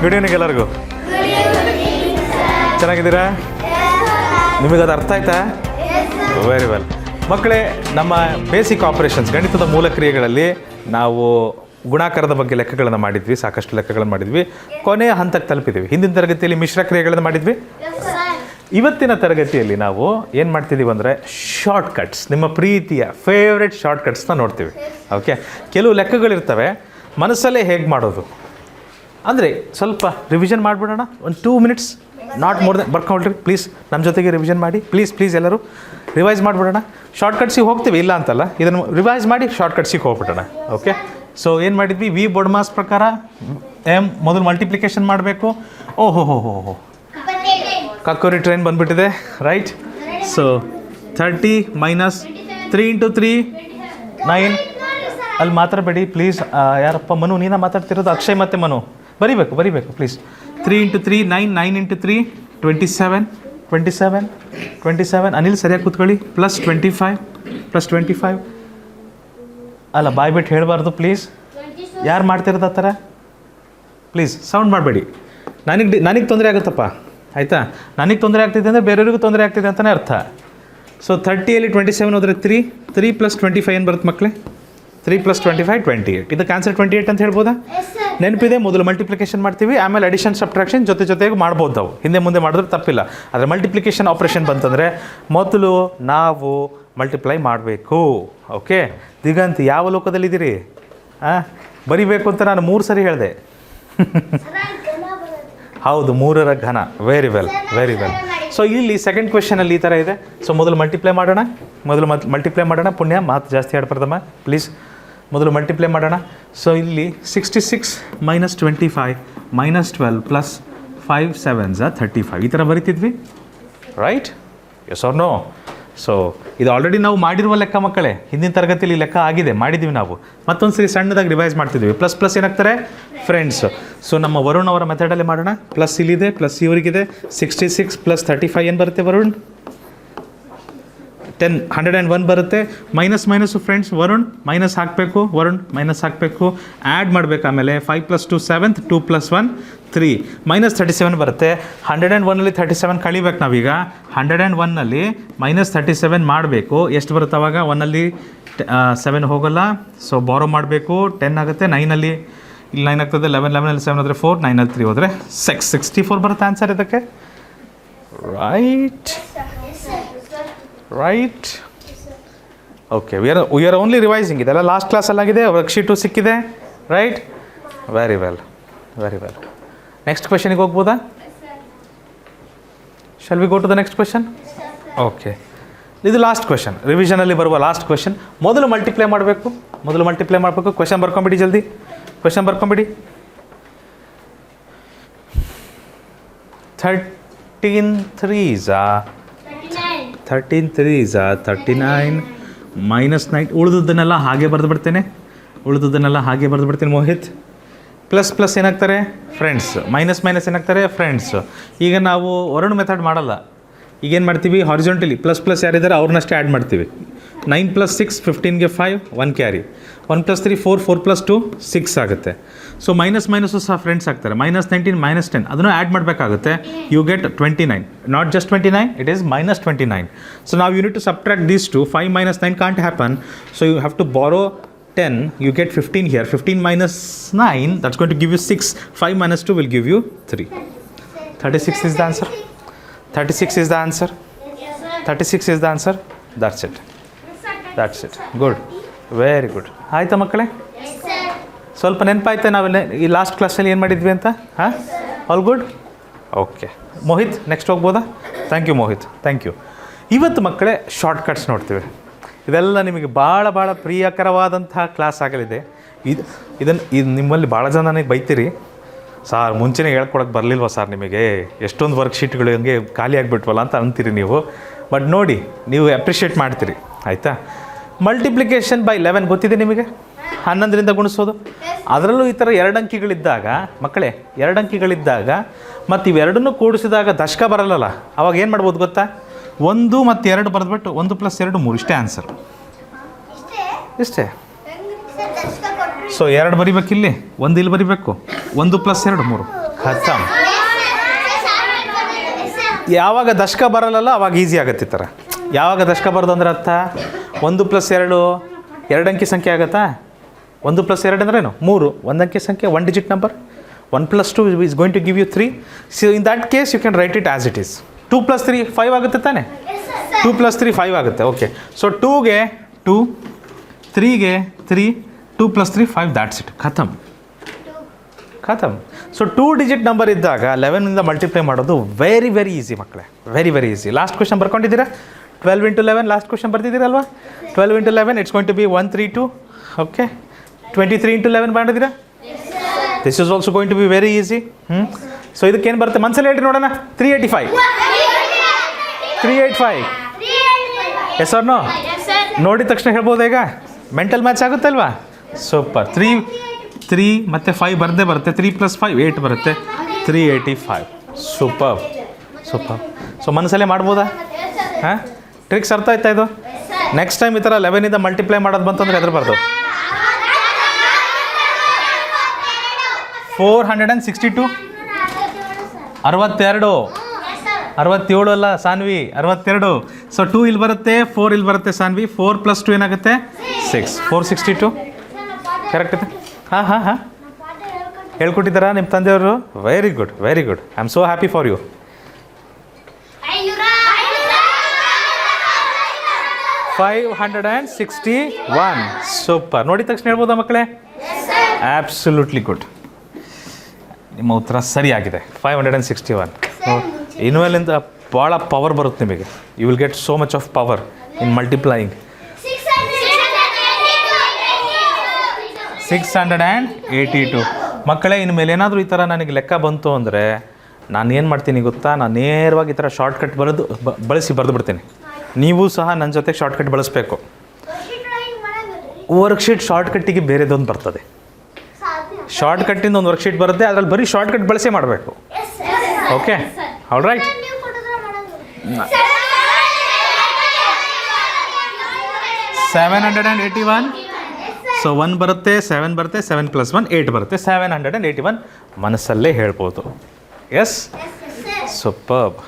Good evening ಎಲ್ಲರಿಗೂ. ಚೆನ್ನಾಗಿದ್ದೀರಾ? ನಿಮಗದು ಅರ್ಥ ಆಯ್ತಾ? Very well. ಮಕ್ಕಳೇ, ನಮ್ಮ ಬೇಸಿಕ್ ಆಪರೇಷನ್ಸ್ ಗಣಿತದ ಮೂಲ ಕ್ರಿಯೆಗಳಲ್ಲಿ ನಾವು ಗುಣಾಕಾರದ ಬಗ್ಗೆ ಲೆಕ್ಕಗಳನ್ನು ಮಾಡಿದ್ವಿ, ಸಾಕಷ್ಟು ಲೆಕ್ಕಗಳನ್ನು ಮಾಡಿದ್ವಿ. ಕೊನೆಯ ಹಂತಕ್ಕೆ ತಲುಪಿದ್ದೀವಿ. ಹಿಂದಿನ ತರಗತಿಯಲ್ಲಿ ಮಿಶ್ರ ಕ್ರಿಯೆಗಳನ್ನು ಮಾಡಿದ್ವಿ. ಇವತ್ತಿನ ತರಗತಿಯಲ್ಲಿ ನಾವು ಏನು ಮಾಡ್ತಿದ್ದೀವಿ ಅಂದರೆ ಶಾರ್ಟ್ಕಟ್ಸ್, ನಿಮ್ಮ ಪ್ರೀತಿಯ ಫೇವ್ರೆಟ್ ಶಾರ್ಟ್ಕಟ್ಸ್ನ ನೋಡ್ತೀವಿ. ಓಕೆ, ಕೆಲವು ಲೆಕ್ಕಗಳಿರ್ತವೆ, ಮನಸ್ಸಲ್ಲೇ ಹೇಗೆ ಮಾಡೋದು ಅಂದರೆ ಸ್ವಲ್ಪ ರಿವಿಷನ್ ಮಾಡಿಬಿಡೋಣ. ಒಂದು 2 minutes, ನಾಟ್ ಮೋರ್ ದೆನ್. ಬರ್ಕೊಳ್ರಿ ಪ್ಲೀಸ್, ನಮ್ಮ ಜೊತೆಗೆ ರಿವಿಷನ್ ಮಾಡಿ ಪ್ಲೀಸ್ ಎಲ್ಲರೂ ರಿವೈಸ್ ಮಾಡಿಬಿಡೋಣ. ಶಾರ್ಟ್ಕಟ್ಸಿಗೆ ಹೋಗ್ತೀವಿ, ಇಲ್ಲ ಅಂತಲ್ಲ, ಇದನ್ನು ರಿವೈಸ್ ಮಾಡಿ ಶಾರ್ಟ್ಕಟ್ಸಿಗೆ ಹೋಗ್ಬಿಡೋಣ. ಓಕೆ, ಸೊ ಏನು ಮಾಡಿದ್ವಿ? ವಿ ಬೊಡ್ಮಾಸ್ ಪ್ರಕಾರ ಮೊದಲು ಮಲ್ಟಿಪ್ಲಿಕೇಶನ್ ಮಾಡಬೇಕು. ಓಹೋ ಕಕ್ಕೋರಿ ಟ್ರೈನ್ ಬಂದುಬಿಟ್ಟಿದೆ, ರೈಟ್? So 30 minus 3 × 3 9. ಅಲ್ಲಿ ಮಾತಾಡಬೇಡಿ ಪ್ಲೀಸ್. ಯಾರಪ್ಪ? ಮನು, ನೀನ ಮಾತಾಡ್ತಿರೋದು? ಅಕ್ಷಯ್ ಮತ್ತು ಮನು ಬರಿಬೇಕು ಪ್ಲೀಸ್. 3 × 3 9, 9 × 3 27. ಅನಿಲ್ ಸರಿಯಾಗಿ ಕೂತ್ಕೊಳ್ಳಿ. +25 ಅಲ್ಲ, ಬಾಯ್ಬಿಟ್ಟು ಹೇಳಬಾರ್ದು ಪ್ಲೀಸ್. ಯಾರು ಮಾಡ್ತಿರೋದು ಆ ಥರ? ಪ್ಲೀಸ್ ಸೌಂಡ್ ಮಾಡಬೇಡಿ. ನನಗೆ ತೊಂದರೆ ಆಗುತ್ತಪ್ಪ, ಆಯಿತಾ? ನನಗೆ ತೊಂದರೆ ಆಗ್ತಿದೆ ಅಂದರೆ ಬೇರೆಯವ್ರಿಗೂ ತೊಂದರೆ ಆಗ್ತಿದೆ ಅಂತಲೇ ಅರ್ಥ. ಸೊ 30ಯಲ್ಲಿ 27 ಹೋದರೆ 3 + 25 ಏನು ಬರುತ್ತೆ ಮಕ್ಕಳೇ? 3 + 25 28. ಇದಕ್ಕೆ ಆನ್ಸರ್ 28 ಅಂತ ಹೇಳ್ಬೋದಾ? ನೆನಪಿದೆ? ಮೊದಲು ಮಲ್ಟಿಪ್ಲಿಕೇಶನ್ ಮಾಡ್ತೀವಿ, ಆಮೇಲೆ ಅಡಿಷನ್ ಸಬ್ಟ್ರಾಕ್ಷನ್ ಜೊತೆಗೆ ಮಾಡ್ಬೋದು. ನಾವು ಹಿಂದೆ ಮುಂದೆ ಮಾಡಿದ್ರೆ ತಪ್ಪಿಲ್ಲ. ಆದರೆ ಮಲ್ಟಿಪ್ಲಿಕೇಶನ್ ಆಪ್ರೇಷನ್ ಬಂತಂದರೆ ಮೊದಲು ನಾವು ಮಲ್ಟಿಪ್ಲೈ ಮಾಡಬೇಕು. ಓಕೆ, ದಿಗಂತ್ ಯಾವ ಲೋಕದಲ್ಲಿದ್ದೀರಿ? ಬರಿಬೇಕು ಅಂತ ನಾನು 3 ಸರಿ ಹೇಳಿದೆ. ಹೌದು, 3ರ ಘನ. Very well. ಸೊ ಇಲ್ಲಿ ಸೆಕೆಂಡ್ ಕ್ವೆಶನಲ್ಲಿ ಈ ಥರ ಇದೆ. ಸೊ ಮೊದಲು ಮಲ್ಟಿಪ್ಲೈ ಮಾಡೋಣ. ಪುಣ್ಯ, ಮಾತು ಜಾಸ್ತಿ ಆಡ್ಬಾರ್ದಮ್ಮ ಪ್ಲೀಸ್. ಮೊದಲು ಮಲ್ಟಿಪ್ಲೈ ಮಾಡೋಣ. ಸೊ ಇಲ್ಲಿ 66 - 25 - 12 + 5 7s 35 ಈ ಥರ ಬರಿತಿದ್ವಿ, right? Yes or no? So ಇದು ಆಲ್ರೆಡಿ ನಾವು ಮಾಡಿರುವ ಲೆಕ್ಕ ಮಕ್ಕಳೇ. ಹಿಂದಿನ ತರಗತಿಯಲ್ಲಿ ಲೆಕ್ಕ ಆಗಿದೆ, ಮಾಡಿದ್ದೀವಿ ನಾವು. ಮತ್ತೊಂದು ಸರಿ ಸಣ್ಣದಾಗಿ ರಿವೈಸ್ ಮಾಡ್ತಿದ್ವಿ. ಪ್ಲಸ್ ಏನಾಗ್ತಾರೆ? ಫ್ರೆಂಡ್ಸ್. ಸೊ ನಮ್ಮ ವರುಣ್ ಅವರ ಮೆಥಡಲ್ಲಿ ಮಾಡೋಣ. ಪ್ಲಸ್ ಇಲ್ಲಿದೆ, ಪ್ಲಸ್ ಇವರಿಗಿದೆ. 66 + 35 ಏನು ಬರುತ್ತೆ ವರುಣ್? 101 ಬರುತ್ತೆ. ಮೈನಸ್ ಫ್ರೆಂಡ್ಸ್, ವರುಣ್ ಮೈನಸ್ ಹಾಕಬೇಕು. ಆ್ಯಡ್ ಮಾಡಬೇಕು. ಆಮೇಲೆ 5 + 2 7, 2 + 1 3 -37 ಬರುತ್ತೆ. 101ನಲ್ಲಿ 37 ಕಳಿಬೇಕು ನಾವೀಗ. 101ನಲ್ಲಿ -37 ಮಾಡಬೇಕು. ಎಷ್ಟು ಬರುತ್ತೆ ಅವಾಗ? 1ನಲ್ಲಿ 7 ಹೋಗೋಲ್ಲ, ಸೊ ಬಾರೋ ಮಾಡಬೇಕು. 10 ಆಗುತ್ತೆ. 9ನಲ್ಲಿ ಇಲ್ಲಿ 9 ಆಗ್ತದೆ. 11ನಲ್ಲಿ 7 ಹೋದರೆ 4, 9ನಲ್ಲಿ 3 ಹೋದರೆ 64 ಬರುತ್ತೆ ಆನ್ಸರ್ ಇದಕ್ಕೆ, right? Okay, we are only revising. ಇದೆಲ್ಲ ಲಾಸ್ಟ್ ಕ್ಲಾಸಲ್ಲಾಗಿದೆ, ವರ್ಕ್ಶೀಟು ಸಿಕ್ಕಿದೆ, ರೈಟ್? Very well. ನೆಕ್ಸ್ಟ್ ಕ್ವೆಶನಿಗೆ ಹೋಗ್ಬೋದಾ? Shall we go to the next question? Okay, ಇದು ಲಾಸ್ಟ್ ಕ್ವೆಶನ್, ರಿವಿಷನಲ್ಲಿ ಬರುವ ಲಾಸ್ಟ್ ಕ್ವೆಶನ್. ಮೊದಲು ಮಲ್ಟಿಪ್ಲೈ ಮಾಡಬೇಕು. ಕ್ವೆಶನ್ ಬರ್ಕೊಂಬಿಡಿ, ಜಲ್ದಿ ಕ್ವೆಶನ್ ಬರ್ಕೊಂಬಿಡಿ. 13 3s 39 -9. ಉಳಿದುದನ್ನೆಲ್ಲ ಹಾಗೆ ಬರೆದು ಬಿಡ್ತೇನೆ. ಮೋಹಿತ್. ಪ್ಲಸ್ ಏನಾಗ್ತಾರೆ? ಫ್ರೆಂಡ್ಸ್. ಮೈನಸ್ ಏನಾಗ್ತಾರೆ? ಫ್ರೆಂಡ್ಸ್. ಈಗ ನಾವು ವರುಣ್ ಮೆಥಡ್ ಮಾಡಲ್ಲ. ಈಗೇನು ಮಾಡ್ತೀವಿ? ಹಾರಿಜಾಂಟಲಿ ಪ್ಲಸ್ ಯಾರಿದ್ದಾರೆ ಅವ್ರನ್ನಷ್ಟೇ ಆ್ಯಡ್ ಮಾಡ್ತೀವಿ. 9 + 6 15ಗೆ 5 1 ಕ್ಯಾರಿ. 1 + 3 4 4 + 2 6 ಆಗುತ್ತೆ. ಸೊ ಮೈನಸ್ಸು ಸಹ ಫ್ರೆಂಡ್ಸ್ ಆಗ್ತಾರೆ. -19 -10 ಅದನ್ನು ಆ್ಯಡ್ ಮಾಡಬೇಕಾಗುತ್ತೆ. You get 29. Not just 29, it is -29. So ನಾವು you need to subtract these two. 5 - 9 can't happen. So you have to borrow 10. You get 15 here. 15 - 9, that's going to give you 6. 5 - 2 will give you 3. 36 is the answer. 36 is the answer. That's it. Good. Very good. ಆಯಿತಾ ಮಕ್ಕಳೇ? ಸ್ವಲ್ಪ ನೆನಪಾಯ್ತಾ ನಾವೆಲ್ಲ ಈ last ಕ್ಲಾಸಲ್ಲಿ ಏನು ಮಾಡಿದ್ವಿ ಅಂತ? All good? Okay. Mohit next ಹೋಗ್ಬೋದಾ? Thank you Mohit, thank you. ಇವತ್ತು ಮಕ್ಕಳೇ ಶಾರ್ಟ್ಕಟ್ಸ್ ನೋಡ್ತೀವಿ. ಇದೆಲ್ಲ ನಿಮಗೆ ಭಾಳ ಪ್ರಿಯಕರವಾದಂತಹ ಕ್ಲಾಸ್ ಆಗಲಿದೆ. ಇದು ನಿಮ್ಮಲ್ಲಿ ಭಾಳ ಜನ ನನಗೆ ಬೈತೀರಿ, ಸಾರ್ ಮುಂಚೆನೇ ಹೇಳ್ಕೊಡೋಕ್ಕೆ ಬರಲಿಲ್ವ ಸಾರ್ ನಿಮಗೆ, ಎಷ್ಟೊಂದು ವರ್ಕ್ಶೀಟ್ಗಳು ಹಂಗೆ ಖಾಲಿ ಆಗಿಬಿಟ್ವಲ್ಲ ಅಂತ ಅಂತೀರಿ ನೀವು. ಬಟ್ ನೋಡಿ, ನೀವು ಅಪ್ರಿಷಿಯೇಟ್ ಮಾಡ್ತೀರಿ, ಆಯಿತಾ? ಮಲ್ಟಿಪ್ಲಿಕೇಶನ್ ಬೈ 11 ಗೊತ್ತಿದೆ ನಿಮಗೆ? 11ರಿಂದ ಗುಣಿಸೋದು. ಅದರಲ್ಲೂ ಈ ಥರ 2 ಅಂಕಿಗಳಿದ್ದಾಗ ಮಕ್ಕಳೇ, 2 ಅಂಕಿಗಳಿದ್ದಾಗ ಮತ್ತು ಇವೆರಡನ್ನೂ ಕೂಡಿಸಿದಾಗ ದಶಕ ಬರಲ್ಲಲ್ಲ, ಅವಾಗ ಏನು ಮಾಡ್ಬೋದು ಗೊತ್ತಾ? 1 ಮತ್ತು 2 ಬರೆದ್ಬಿಟ್ಟು 1 + 2 3 ಇಷ್ಟೇ ಆನ್ಸರ್. ಇಷ್ಟೇ. ಸೊ 2 ಬರಿಬೇಕಿಲ್ಲಿ, 1 ಇಲ್ಲಿ ಬರಿಬೇಕು. 1 + 2 3. ಖತಮ್. ಯಾವಾಗ ದಶಕ ಬರಲ್ಲ ಅವಾಗ ಈಸಿ ಆಗುತ್ತೆ ಈ ಥರ. ಯಾವಾಗ ದಶಕ ಬರೋದು ಅಂದ್ರೆ ಅರ್ಥ 1 + 2 2 ಅಂಕಿ ಸಂಖ್ಯೆ ಆಗುತ್ತಾ? 1 + 2 ಅಂದ್ರೇನು 3, 1 ಅಂಕಿ ಸಂಖ್ಯೆ, 1 digit number. 1 + 2 is going to give you 3. So in that case you can write it as it is. 2 + 3 5 ಆಗುತ್ತೆ ತಾನೆ? 2 + 3 5 ಆಗುತ್ತೆ. ಓಕೆ, ಸೊ 2ಗೆ 2, 3ಗೆ 3, 2 + 3 5, that's it. ಖತಮ್. ಸೊ 2 ಡಿಜಿಟ್ ನಂಬರ್ ಇದ್ದಾಗ 11ಇಂದ ಮಲ್ಟಿಪ್ಲೈ ಮಾಡೋದು ವೆರಿ ವೆರಿ ಈಸಿ ಮಕ್ಕಳೇ, ವೆರಿ ಈಸಿ. ಲಾಸ್ಟ್ ಕ್ವೆಶನ್ ಬರ್ಕೊಂಡಿದ್ದೀರಾ? 12 × 11 ಲಾಸ್ಟ್ ಕ್ವೆಶನ್ ಬರ್ತಿದ್ದೀರಲ್ವಾ? 12 × 11 it's going to be 132. Okay, 23 × 11 ಮಾಡಿದ್ದೀರಾ? This is also going to be very easy. So ಇದಕ್ಕೇನು ಬರುತ್ತೆ ಮನ್ಸಲ್ಲಿ ಹೇಳ್ರಿ ನೋಡೋಣ. 385. 385 ಎಸ್ ಆರ್ ನೋ? ನೋಡಿದ ತಕ್ಷಣ ಹೇಳ್ಬೋದು ಈಗ? Mental match ಆಗುತ್ತಲ್ವಾ? ಸೂಪರ್. 3 ಮತ್ತು 5 ಬರದೇ ಬರುತ್ತೆ. 3 + 5 8 ಬರುತ್ತೆ. 385. ಸೂಪರ್. ಸೊ ಮನಸ್ಸಲ್ಲೇ ಮಾಡ್ಬೋದಾ? ಹಾಂ, ಟ್ರಿಕ್ಸ್ ಅರ್ಥ ಆಯ್ತಾ ಇದು? ನೆಕ್ಸ್ಟ್ ಟೈಮ್ ಈ ಥರ 11ಇಂದ ಮಲ್ಟಿಪ್ಲೈ ಮಾಡೋದು ಬಂತಂದ್ರೆ ಹೆದರಬಾರ್ದು. 462 62 67 ಅಲ್ಲ ಸಾನ್ವಿ, 62. ಸೊ 2 ಇಲ್ಲಿ ಬರುತ್ತೆ, 4 ಇಲ್ಲಿ ಬರುತ್ತೆ ಸಾನ್ವಿ. 4 + 2 ಏನಾಗುತ್ತೆ? 6. 462 ಕರೆಕ್ಟ್ ಇದೆ. ಹಾಂ ಹೇಳ್ಕೊಟ್ಟಿದ್ದಾರಾ ನಿಮ್ಮ ತಂದೆಯವರು? Very good. I am so happy for you. 561. Super. ನೋಡಿದ ತಕ್ಷಣ ಹೇಳ್ಬೋದಾ ಮಕ್ಕಳೇ? Absolutely good. ನಿಮ್ಮ ಉತ್ತರ ಸರಿಯಾಗಿದೆ. 561. ಇನ್ಮೇಲಿಂದ ಭಾಳ ಪವರ್ ಬರುತ್ತೆ ನಿಮಗೆ. You will get so much of power in multiplying. 682. ಮಕ್ಕಳೇ, ಇನ್ಮೇಲೆ ಏನಾದರೂ ಈ ಥರ ನನಗೆ ಲೆಕ್ಕ ಬಂತು ಅಂದರೆ ನಾನು ಏನು ಮಾಡ್ತೀನಿ ಗೊತ್ತಾ? ನಾನು ನೇರವಾಗಿ ಈ ಥರ ಶಾರ್ಟ್ಕಟ್ ಬರೆದು ಬಿಡ್ತೀನಿ. ನೀವು ಸಹ ನನ್ನ ಜೊತೆ ಶಾರ್ಟ್ಕಟ್ ಬಳಸಬೇಕು. ವರ್ಕ್ಶೀಟ್ ಶಾರ್ಟ್ಕಟ್ಟಿಗೆ ಬೇರೆದೊಂದು ಬರ್ತದೆ. ಶಾರ್ಟ್ಕಟ್ಟಿಂದ ಒಂದು ವರ್ಕ್ಶೀಟ್ ಬರುತ್ತೆ, ಅದರಲ್ಲಿ ಬರೀ ಶಾರ್ಟ್ಕಟ್ ಬಳಸೇ ಮಾಡಬೇಕು. Okay, all right. 781. ಸೊ 1 ಬರುತ್ತೆ, 7 ಬರುತ್ತೆ, 7 + 1 8 ಬರುತ್ತೆ. 781 ಮನಸ್ಸಲ್ಲೇ ಹೇಳ್ಬೋದು. S, superb.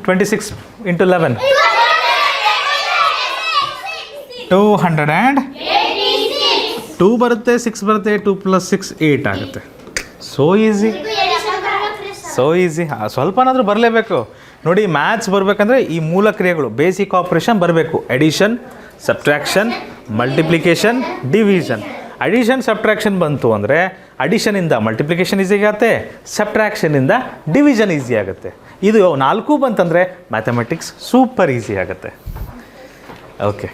26 × 11 200. 2 ಬರುತ್ತೆ, 6 ಬರುತ್ತೆ, 2 + 6 8 ಆಗುತ್ತೆ. So easy. ಸ್ವಲ್ಪನಾದರೂ ಬರಲೇಬೇಕು ನೋಡಿ. ಮ್ಯಾಥ್ಸ್ ಬರಬೇಕಂದ್ರೆ ಈ ಮೂಲ ಕ್ರಿಯೆಗಳು, ಬೇಸಿಕ್ ಆಪ್ರೇಷನ್ ಬರಬೇಕು. Addition, subtraction, multiplication, division. Addition subtraction ಬಂತು ಅಂದರೆ ಅಡಿಷನಿಂದ ಮಲ್ಟಿಪ್ಲಿಕೇಶನ್ ಈಸಿ ಆಗುತ್ತೆ, ಸಬ್ಟ್ರಾಕ್ಷನಿಂದ ಡಿವಿಷನ್ ಈಸಿ ಆಗುತ್ತೆ. ಇದು 4 ಬಂತಂದರೆ ಮ್ಯಾಥಮೆಟಿಕ್ಸ್ ಸೂಪರ್ ಈಸಿ ಆಗುತ್ತೆ. ಓಕೆ,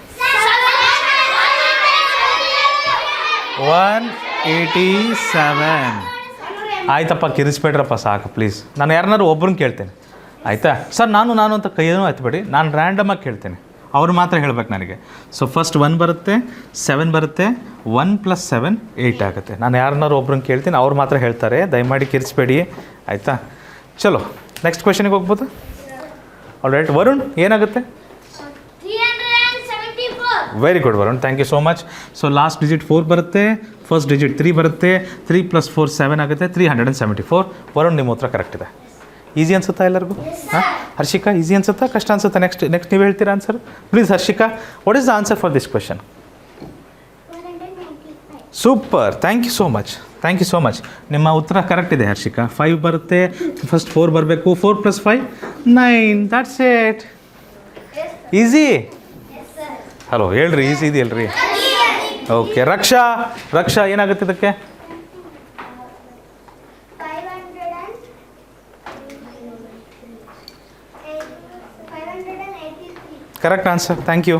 187. ಆಯ್ತಪ್ಪ, ಕಿರಿಸ್ಬೇಡ್ರಪ್ಪ, ಸಾಕು ಪ್ಲೀಸ್. ನಾನು ಯಾರನ್ನಾರು ಒಬ್ರನ್ನ ಕೇಳ್ತೇನೆ ಆಯಿತಾ? ಸರ್ ನಾನು ಅಂತ ಕೈಯೂ ಆಯ್ತುಬೇಡಿ, ನಾನು ರ್ಯಾಂಡಮಾಗಿ ಕೇಳ್ತೇನೆ, ಅವ್ರು ಮಾತ್ರ ಹೇಳ್ಬೇಕು ನನಗೆ. ಸೊ ಫಸ್ಟ್ 1 ಬರುತ್ತೆ, 7 ಬರುತ್ತೆ, 1 + 7 8 ಆಗುತ್ತೆ. ನಾನು ಯಾರನ್ನಾರು ಒಬ್ರನ್ನ ಕೇಳ್ತೀನಿ, ಅವ್ರು ಮಾತ್ರ ಹೇಳ್ತಾರೆ. ದಯಮಾಡಿ ಕಿರಿಸ್ಬೇಡಿ ಆಯಿತಾ? ಚಲೋ, ನೆಕ್ಸ್ಟ್ ಕ್ವೆಶನಿಗೆ ಹೋಗ್ಬೋದು. All right. ವರುಣ್ ಏನಾಗುತ್ತೆ? Very good Varun, thank you so much. So last digit 4 ಬರುತ್ತೆ, ಫಸ್ಟ್ ಡಿಜಿಟ್ 3 ಬರುತ್ತೆ. 3 + 4 7 ಆಗುತ್ತೆ. 374. ವರುಣ್, ನಿಮ್ಮ ಉತ್ತರ ಕರೆಕ್ಟ್ ಇದೆ. ಈಸಿ ಅನ್ಸುತ್ತಾ ಎಲ್ಲರಿಗೂ? ಹಾಂ, ಹರ್ಷಿಕಾ ಈಸಿ ಅನ್ಸುತ್ತಾ, ಕಷ್ಟ ಅನ್ಸುತ್ತಾ? ನೆಕ್ಸ್ಟ್ ನೀವು ಹೇಳ್ತೀರಾ answer? Please Harshika, what is the answer for this question? Super, thank you so much. ನಿಮ್ಮ ಉತ್ತರ ಕರೆಕ್ಟ್ ಇದೆ ಹರ್ಷಿಕಾ. 5 ಬರುತ್ತೆ, ಫಸ್ಟ್ 4 ಬರಬೇಕು. 4 + 5 9, ದ್ಯಾಟ್ಸ್ ಇಟ್. ಈಸಿ. ಹಲೋ ಹೇಳ್ರಿ, ಈಸಿ ಇದೆಯಲ್ರಿ? ಓಕೆ, ರಕ್ಷಾ ಏನಾಗುತ್ತೆ ಇದಕ್ಕೆ? Correct answer, thank you.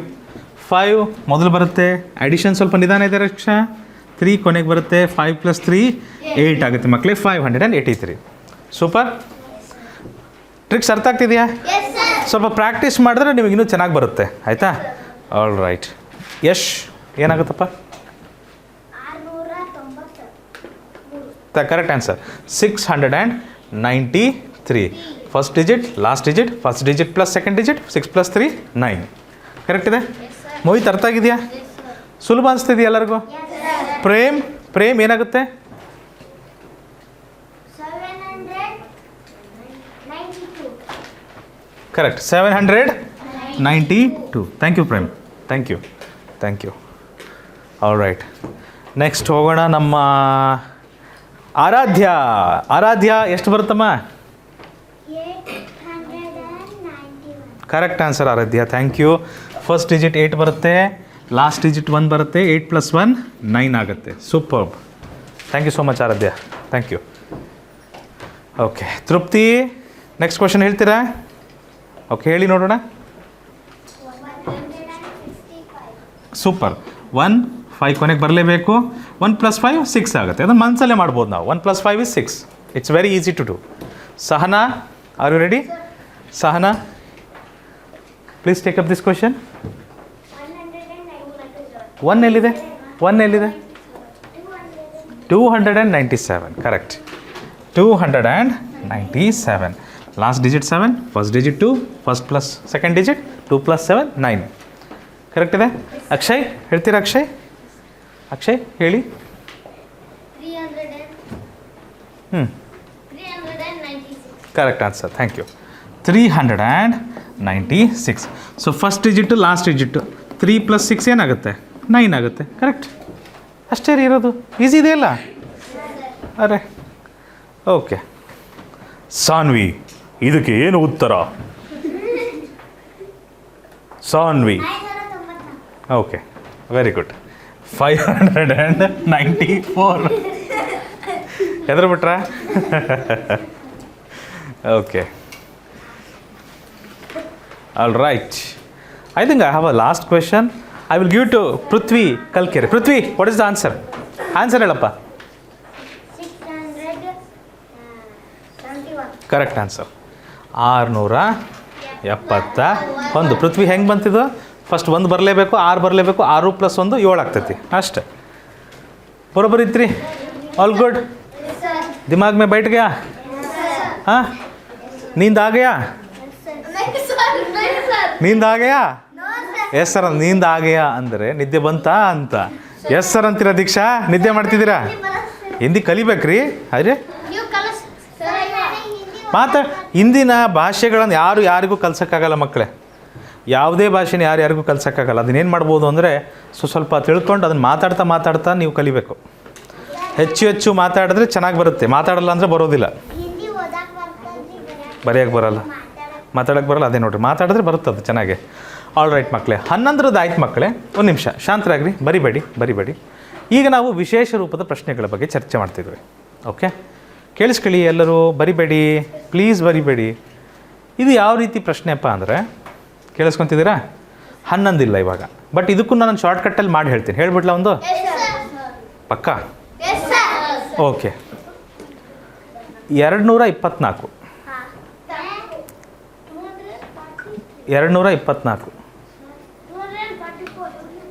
5 ಮೊದಲು ಬರುತ್ತೆ, ಅಡಿಷನ್ ಸ್ವಲ್ಪ ನಿಧಾನ ಇದೆ ರಕ್ಷಾ. 3 ಕೊನೆಗೆ ಬರುತ್ತೆ, 5 + 3 8 ಆಗುತ್ತೆ ಮಕ್ಕಳೇ. 583. ಸೂಪರ್. ಟ್ರಿಕ್ಸ್ ಅರ್ಥ ಆಗ್ತಿದೆಯಾ? ಸ್ವಲ್ಪ ಪ್ರಾಕ್ಟೀಸ್ ಮಾಡಿದ್ರೆ ನಿಮಗೆ ಇನ್ನೂ ಚೆನ್ನಾಗಿ ಬರುತ್ತೆ ಆಯಿತಾ? All right. ಯಶ್ ಏನಾಗುತ್ತಪ್ಪ? Correct answer 693. First digit, last digit, first digit plus second digit, 6 + 3 9. Correct ಇದೆ. ಮೋಹಿತ್ ಅರ್ಥ ಆಗಿದೆಯಾ? ಸುಲಭ ಅನಿಸ್ತಿದೆಯಾ ಎಲ್ಲರಿಗೂ? ಪ್ರೇಮ್ ಏನಾಗುತ್ತೆ? Correct 792. Thank you Prem, thank you. All right, next ಹೋಗೋಣ. ನಮ್ಮ ಆರಾಧ್ಯ ಎಷ್ಟು ಬರುತ್ತಮ್ಮ? Correct answer Aradhya, thank you. First digit 8 ಬರುತ್ತೆ, ಲಾಸ್ಟ್ ಡಿಜಿಟ್ 1 ಬರುತ್ತೆ. 8 + 1 9 ಆಗುತ್ತೆ. Super, thank you so much Aradhya, thank you. Okay Trupti, next question ಹೇಳ್ತೀರಾ? ಓಕೆ ಹೇಳಿ ನೋಡೋಣ. ಸೂಪರ್, 1 5 ಕೊನೆಗೆ ಬರಲೇಬೇಕು. 1 + 5 6 ಆಗುತ್ತೆ. ಅದನ್ನು ಮನಸ್ಸಲ್ಲೇ ಮಾಡ್ಬೋದು ನಾವು. 1 + 5 = 6. It's very easy to do. Sahana, are you ready? Sahana, please take up this question. 1 ಎಲ್ಲಿದೆ? 297. Correct, 297. Last digit 7, first digit 2, first plus second digit 2 + 7 9. Correct ಇದೆ. ಅಕ್ಷಯ್ ಹೇಳ್ತೀರಾ? ಅಕ್ಷಯ್ ಹೇಳಿ. 396. Correct answer, thank you. 396. So first digit last digit 3 + 6 ಏನಾಗುತ್ತೆ? 9 ಆಗುತ್ತೆ. Correct, ಅಷ್ಟೇ ಇರೋದು. Easy ಇದೆಯಲ್ಲ? ಅರೆ ಓಕೆ. ಸಾನ್ವಿ, ಇದಕ್ಕೆ ಏನು ಉತ್ತರ? Saanvi, okay very good. 594. ಎದ್ರ ಬಿಟ್ರಾ? Okay, all right. I think I have a last question. I will give to Prithvi Kalkere. Prithvi, what is the answer? Answer ಹೇಳಪ್ಪ. 671. Correct answer, 671. ಪೃಥ್ವಿ ಹೆಂಗೆ ಬಂತಿದ್ದು? ಫಸ್ಟ್ 1 ಬರಲೇಬೇಕು, 6 ಬರಲೇಬೇಕು. 6 + 1 7 ಆಗ್ತೈತಿ ಅಷ್ಟೆ. ಬರೋಬ್ಬರಿ ಇತ್ರಿ. All good. ದಿಮಾಗ್ ಮೇ ಬೈಟ್ ಗಯಾ? ಹಾಂ, ನೀಂದ್ ಆ ಗಯಾ? ನೀಂದ್ ಆ ಗಯಾ? ಎಸ್ ಸರ್, ನೀಂದ್ ಆ ಗಯಾ ಅಂದರೆ ನಿದ್ದೆ ಬಂತಾ ಅಂತ. ಎಸ್ ಸರ್ ಅಂತೀರಾ? ದೀಕ್ಷಾ, ನಿದ್ದೆ ಮಾಡ್ತಿದ್ದೀರಾ? ಹಿಂದಿ ಕಲಿಬೇಕ್ರಿ. ಅದೇ ಹಿಂದಿನ ಭಾಷೆಗಳನ್ನು ಯಾರಿಗೂ ಕಲ್ಸೋಕ್ಕಾಗಲ್ಲ ಮಕ್ಕಳೇ. ಯಾವುದೇ ಭಾಷೆನ ಯಾರಿಗೂ ಕಲ್ಸೋಕ್ಕಾಗಲ್ಲ. ಅದನ್ನೇನು ಮಾಡ್ಬೋದು ಅಂದರೆ ಸ್ವಲ್ಪ ತಿಳ್ಕೊಂಡು ಅದನ್ನು ಮಾತಾಡ್ತಾ ನೀವು ಕಲಿಬೇಕು. ಹೆಚ್ಚು ಮಾತಾಡಿದ್ರೆ ಚೆನ್ನಾಗಿ ಬರುತ್ತೆ. ಮಾತಾಡಲ್ಲ ಅಂದರೆ ಬರೋದಿಲ್ಲ, ಬರೆಯೋಕ್ಕೆ ಬರಲ್ಲ, ಮಾತಾಡೋಕ್ಕೆ ಬರಲ್ಲ. ಅದೇ ನೋಡಿರಿ, ಮಾತಾಡಿದ್ರೆ ಬರುತ್ತೆ ಅದು ಚೆನ್ನಾಗಿ. ಆಲ್ ರೈಟ್ ಮಕ್ಕಳೇ, 11 ಆಯ್ತು ಮಕ್ಕಳೇ. ಒಂದು ನಿಮಿಷ ಶಾಂತರಾಗ್ರಿ, ಬರಿಬೇಡಿ. ಈಗ ನಾವು ವಿಶೇಷ ರೂಪದ ಪ್ರಶ್ನೆಗಳ ಬಗ್ಗೆ ಚರ್ಚೆ ಮಾಡ್ತಿದ್ವಿ. ಓಕೆ, ಕೇಳಿಸ್ಕೊಳ್ಳಿ ಎಲ್ಲರೂ, ಬರಿಬೇಡಿ ಪ್ಲೀಸ್, ಬರಿಬೇಡಿ. ಇದು ಯಾವ ರೀತಿ ಪ್ರಶ್ನೆಪ್ಪ ಅಂದರೆ, ಕೇಳಿಸ್ಕೊತಿದ್ದೀರಾ? 11 ಇಲ್ಲ ಇವಾಗ, ಬಟ್ ಇದಕ್ಕೂ ನಾನು ಶಾರ್ಟ್ಕಟ್ಟಲ್ಲಿ ಮಾಡಿ ಹೇಳ್ತೀನಿ. ಹೇಳ್ಬಿಡ್ಲಾ ಒಂದು? ಪಕ್ಕಾ? ಓಕೆ. 224. 224.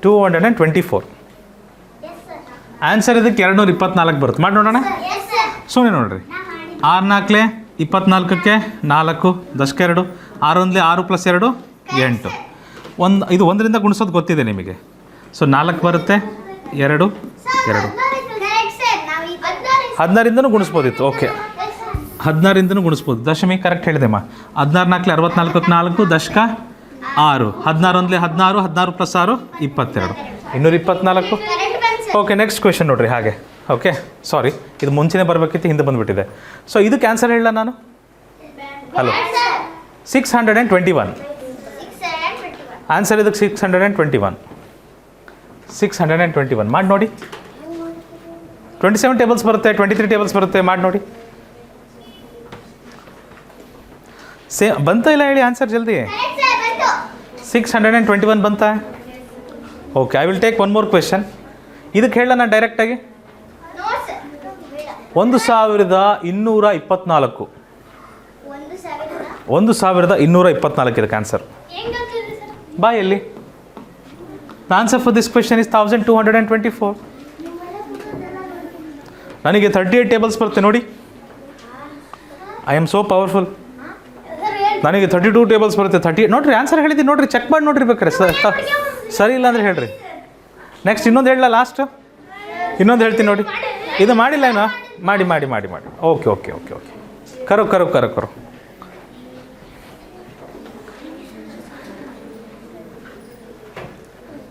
224. ಆನ್ಸರ್ ಇದಕ್ಕೆ 224 ಬರುತ್ತೆ. ಮಾಡಿ ನೋಡೋಣ. ಸುಮ್ಮನೆ ನೋಡ್ರಿ. 6 4 24ಕ್ಕೆ 4 10ಕ್ಕೆ 2 6 1 6 + 2 8. ಇದು 1ರಿಂದ ಗುಣಿಸೋದು ಗೊತ್ತಿದೆ ನಿಮಗೆ. ಸೊ 4 ಬರುತ್ತೆ, 2 2. 16ರಿಂದನೂ ಗುಣಿಸ್ಬೋದಿತ್ತು. ಓಕೆ, 16ರಿಂದನೂ ಗುಣಿಸ್ಬೋದು. ದಶಮಿ ಕರೆಕ್ಟ್ ಹೇಳಿದೆಮ್ಮ. 16 4 64ಕ್ಕೆ 4 ದಶಕ 6 16 1 16 16 + 6 22 224. ಓಕೆ, ನೆಕ್ಸ್ಟ್ ಕ್ವೆಶನ್ ನೋಡ್ರಿ ಹಾಗೆ. ಓಕೆ, ಸಾರಿ, ಇದು ಮುಂಚೆನೇ ಬರಬೇಕಿತ್ತು, ಹಿಂದೆ ಬಂದುಬಿಟ್ಟಿದೆ. ಸೊ ಇದು ಕ್ಯಾನ್ಸರ್ ಹೇಳಲ್ಲ ನಾನು? ಹಲೋ, 621. ಆನ್ಸರ್ ಇದಕ್ಕೆ 621. 621 ಮಾಡಿ ನೋಡಿ. 27 ಟೇಬಲ್ಸ್ ಬರುತ್ತೆ, 23 ಟೇಬಲ್ಸ್ ಬರುತ್ತೆ. ಮಾಡಿ ನೋಡಿ. ಬಂತಾ ಇಲ್ಲ ಹೇಳಿ ಆನ್ಸರ್ ಜಲ್ದಿ. 621 ಬಂತಾ? Okay, I will take one more question. ಇದಕ್ಕೆ ಹೇಳ ನಾನು ಡೈರೆಕ್ಟಾಗಿ. 1224. 1224 ಇದಕ್ಕೆ ಆನ್ಸರ್. ಬಾಯಲ್ಲಿ the answer for this question is 1224. ನನಗೆ 38 ಟೇಬಲ್ಸ್ ಬರುತ್ತೆ ನೋಡಿ. I am so powerful. ನನಗೆ 32 ಟೇಬಲ್ಸ್ ಬರುತ್ತೆ. 38 ನೋಡಿರಿ, ಆನ್ಸರ್ ಹೇಳಿದ್ದೀನಿ ನೋಡಿರಿ, ಚೆಕ್ ಮಾಡಿ ನೋಡಿರಿ ಬೇಕಾರೆ. ಸರಿ ಇಲ್ಲ ಅಂದರೆ ಹೇಳ್ರಿ. ನೆಕ್ಸ್ಟ್ ಇನ್ನೊಂದು ಹೇಳಲ್ಲ, ಲಾಸ್ಟ್ ಇನ್ನೊಂದು ಹೇಳ್ತೀನಿ ನೋಡಿ. ಇದು ಮಾಡಿಲ್ಲ ಏನೋ? ಮಾಡಿ. ಓಕೆ. ಕರೋ.